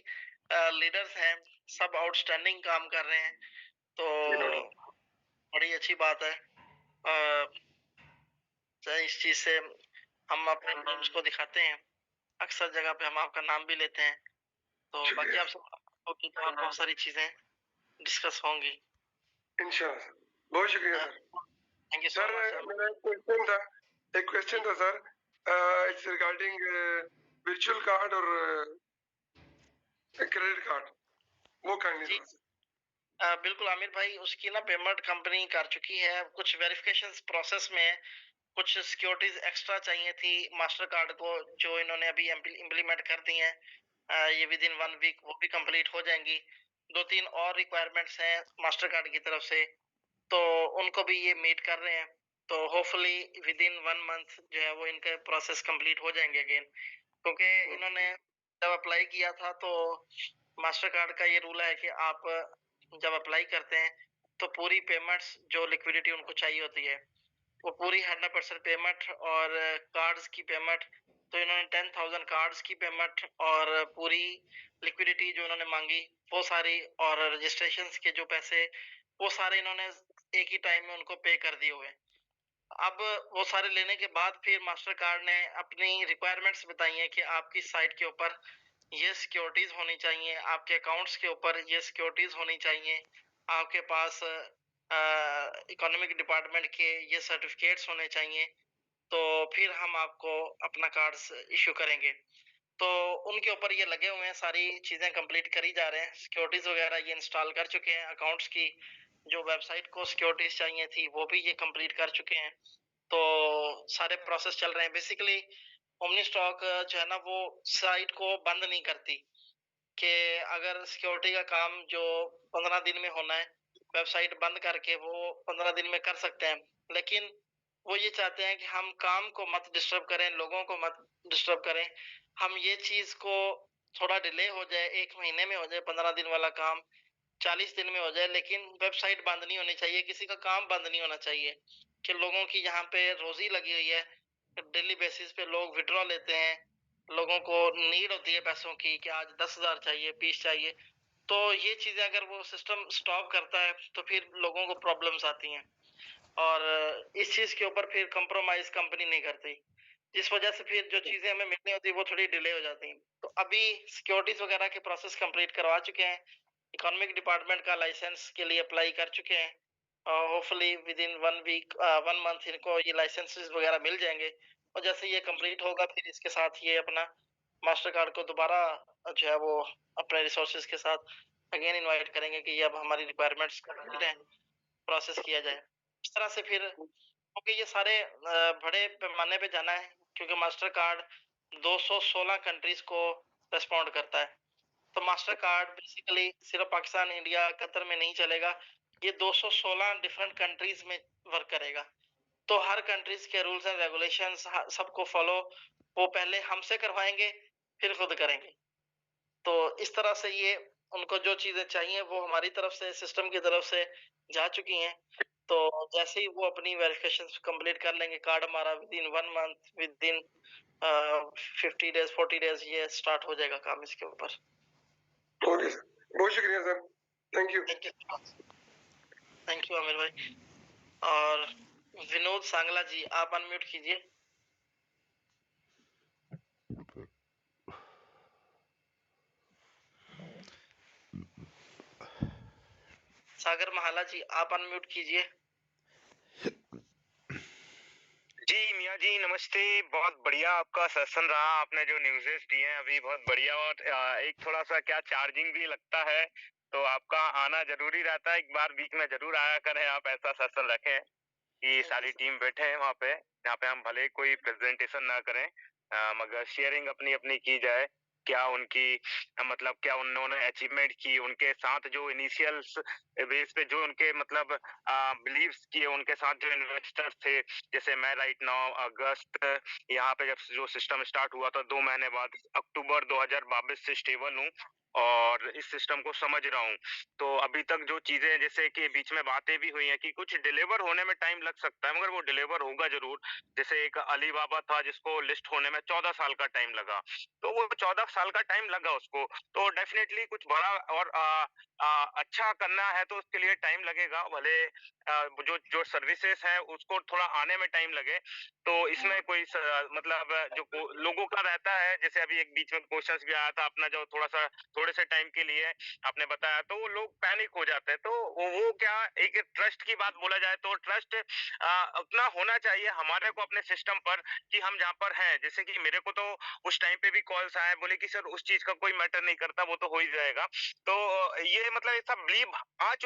लीडर्स हैं सब आउटस्टैंडिंग काम कर रहे हैं, तो बड़ी अच्छी बात है। इस चीज से हम अपने टीम्स को दिखाते हैं, अक्सर जगह पे हम आपका नाम भी लेते हैं, तो बाकी आपसे बहुत सारी चीजें डिस्कस होंगी इंशाल्लाह। बहुत शुक्रिया सर। Thank you sir. मेरा एक क्वेश्चन था sir, it's regarding virtual card और क्रेडिट कार्ड, वो काइंडली। बिल्कुल आमिर भाई, उसकी ना पेमेंट कंपनी कर चुकी है, कुछ वेरिफिकेशन प्रोसेस में, कुछ सिक्योरिटीज एक्स्ट्रा चाहिए थी मास्टर कार्ड को, जो इन्होंने अभी इम्प्लीमेंट कर दी हैं। ये विद इन 1 वीक वो भी कंप्लीट हो जाएंगी। 2-3 और रिक्वायरमेंट्स हैं मास्टर कार्ड की तरफ से, तो उनको भी ये मीट कर रहे हैं, तो होपफुली विद इन 1 मंथ जो है वो इनके प्रोसेस कंप्लीट हो जाएंगे अगेन, क्योंकि इन्होंने जब अप्लाई किया था तो मास्टर कार्ड का ये रूल है कि आप जब अप्लाई करते हैं तो पूरी पेमेंट्स जो लिक्विडिटी उनको चाहिए होती है वो पूरी 100% पेमेंट, और कार्ड्स की पेमेंट तो इन्होंने 10,000 कार्ड्स की पेमेंट और पूरी लिक्विडिटी जो इन्होंने मांगी वो सारी, और रजिस्ट्रेशंस के जो पैसे वो सारे इन्होंने एक ही टाइम में उनको पे कर दिए हुए। अब वो सारे लेने के बाद फिर मास्टर कार्ड ने अपनी रिक्वायरमेंट्स बताई हैं कि आपकी साइट के ऊपर ये सिक्योरिटीज होनी चाहिए, आपके अकाउंट्स के ऊपर ये सिक्योरिटीज होनी चाहिए, आपके पास इकोनॉमिक डिपार्टमेंट के ये सर्टिफिकेट्स होने चाहिए, तो फिर हम आपको अपना कार्ड्स इश्यू करेंगे। तो उनके ऊपर ये लगे हुए हैं, सारी चीजें कंप्लीट करी जा रहे हैं, सिक्योरिटीज वगैरह ये इंस्टॉल कर चुके हैं, अकाउंट्स की जो वेबसाइट को सिक्योरिटीज चाहिए थी वो भी ये कंप्लीट कर चुके हैं। तो सारे प्रोसेस चल रहे हैं। बेसिकली ओमनी स्टॉक जो है ना वो साइट को बंद नहीं करती, कि अगर सिक्योरिटी का काम जो 15 दिन में होना है वेबसाइट बंद करके वो 15 दिन में कर सकते हैं, लेकिन वो ये चाहते हैं कि हम काम को मत डिस्टर्ब करें, लोगों को मत डिस्टर्ब करें। हम ये चीज को थोड़ा डिले हो जाए, 1 महीने में हो जाए 15 दिन वाला काम, 40 दिन में हो जाए, लेकिन वेबसाइट बंद नहीं होनी चाहिए, किसी का काम बंद नहीं होना चाहिए। कि लोगों की यहाँ पे रोजी लगी हुई है, डेली बेसिस पे लोग विड्रॉ लेते हैं, लोगों को नीड होती है पैसों की कि आज 10,000 चाहिए, 20 चाहिए। तो ये चीजें अगर वो सिस्टम स्टॉप करता है तो फिर लोगों को प्रॉब्लम्स आती हैं, और इस चीज के ऊपर फिर कंप्रोमाइज कंपनी नहीं करती, जिस वजह से फिर जो चीजें हमें मिलनी होती है वो थोड़ी डिले हो जाती हैं। तो अभी सिक्योरिटीज वगैरह के प्रोसेस कंप्लीट करवा चुके हैं, इकोनॉमिक डिपार्टमेंट का लाइसेंस के लिए अप्लाई कर चुके हैं, hopefully within 1 week 1 month इनको ये लाइसेंसेस वगैरह मिल जाएंगे। और जैसे ये कंप्लीट होगा फिर इसके साथ ये अपना मास्टर कार्ड को दोबारा जो है वो अपने रिसोर्सेज के साथ अगेन इनवाइट करेंगे कि ये अब हमारी रिक्वायरमेंट्स कंप्लीट है, प्रोसेस किया जाए। इस तरह से फिर क्योंकि ये सारे बड़े पैमाने पे जाना है, क्योंकि मास्टर कार्ड 216 कंट्रीज को रेस्पॉन्ड करता है। तो मास्टर कार्ड बेसिकली सिर्फ पाकिस्तान, इंडिया, कतर में नहीं चलेगा, ये 216 डिफरेंट कंट्रीज में वर्क करेगा। तो हर कंट्रीज के रूल्स एंड रेगुलेशंस सबको फॉलो वो पहले हमसे करवाएंगे, फिर खुद करेंगे। तो इस तरह से ये उनको जो चीजें चाहिए वो हमारी तरफ से, सिस्टम की तरफ से जा चुकी हैं। तो जैसे ही वो अपनी वेरिफिकेशन कंप्लीट कर लेंगे, कार्ड हमारा with in 1 month, with in 50 days 40 days ये स्टार्ट हो जाएगा काम इसके ऊपर। ओके सर, बहुत शुक्रिया sir, thank you. Thank you Aamir भाई। और विनोद सांगला जी आप अनम्यूट कीजिए। सागर महाला जी आप अनम्यूट कीजिए। जी मियाँ जी नमस्ते, बहुत बढ़िया आपका सेशन रहा, आपने जो न्यूज़ेस दिए हैं अभी बहुत बढ़िया। और एक थोड़ा सा क्या चार्जिंग भी लगता है, तो आपका आना जरूरी रहता है, एक बार बीच में जरूर आया करें, आप ऐसा सेशन रखें कि सारी टीम बैठे हैं वहाँ पे, जहाँ पे हम भले कोई प्रेजेंटेशन ना करें मगर शेयरिंग अपनी अपनी की जाए, क्या उनकी मतलब क्या उन्होंने अचीवमेंट की, उनके साथ जो इनिशियल बेस पे जो उनके मतलब बिलीव्स किए, उनके साथ जो इन्वेस्टर्स थे, जैसे मैं राइट नाउ अगस्त यहाँ पे जब जो सिस्टम स्टार्ट हुआ था 2 महीने बाद अक्टूबर 2022 से स्टेबल हूँ और इस सिस्टम को समझ रहा हूँ। तो अभी तक जो चीजें जैसे कि बीच में बातें भी हुई हैं कि कुछ डिलीवर होने में टाइम लग सकता है, मगर वो डिलीवर होगा जरूर। जैसे एक अली बाबा था जिसको लिस्ट होने में 14 साल का टाइम लगा, तो वो 14 साल का टाइम लगा उसको, तो डेफिनेटली कुछ बड़ा और अच्छा करना है तो उसके लिए टाइम लगेगा, भले जो जो सर्विसेज है उसको थोड़ा आने में टाइम लगे। तो इसमें कोई मतलब जो लोगों का रहता है, जैसे अभी एक बीच में क्वेश्चंस भी आया था अपना, जो थोड़े से टाइम के लिए आपने बताया, तो वो लोग पैनिक हो जाते हैं। तो वो क्या एक ट्रस्ट की बात बोला जाए तो ट्रस्ट उतना होना चाहिए हमारे को अपने सिस्टम पर कि हम जहाँ पर हैं, जैसे कि मेरे को तो उस टाइम पे भी कॉल्स आए, बोले कि सर उस चीज का कोई मैटर नहीं करता, वो तो हो ही जाएगा। तो ये मतलब ऐसा बिलीव आ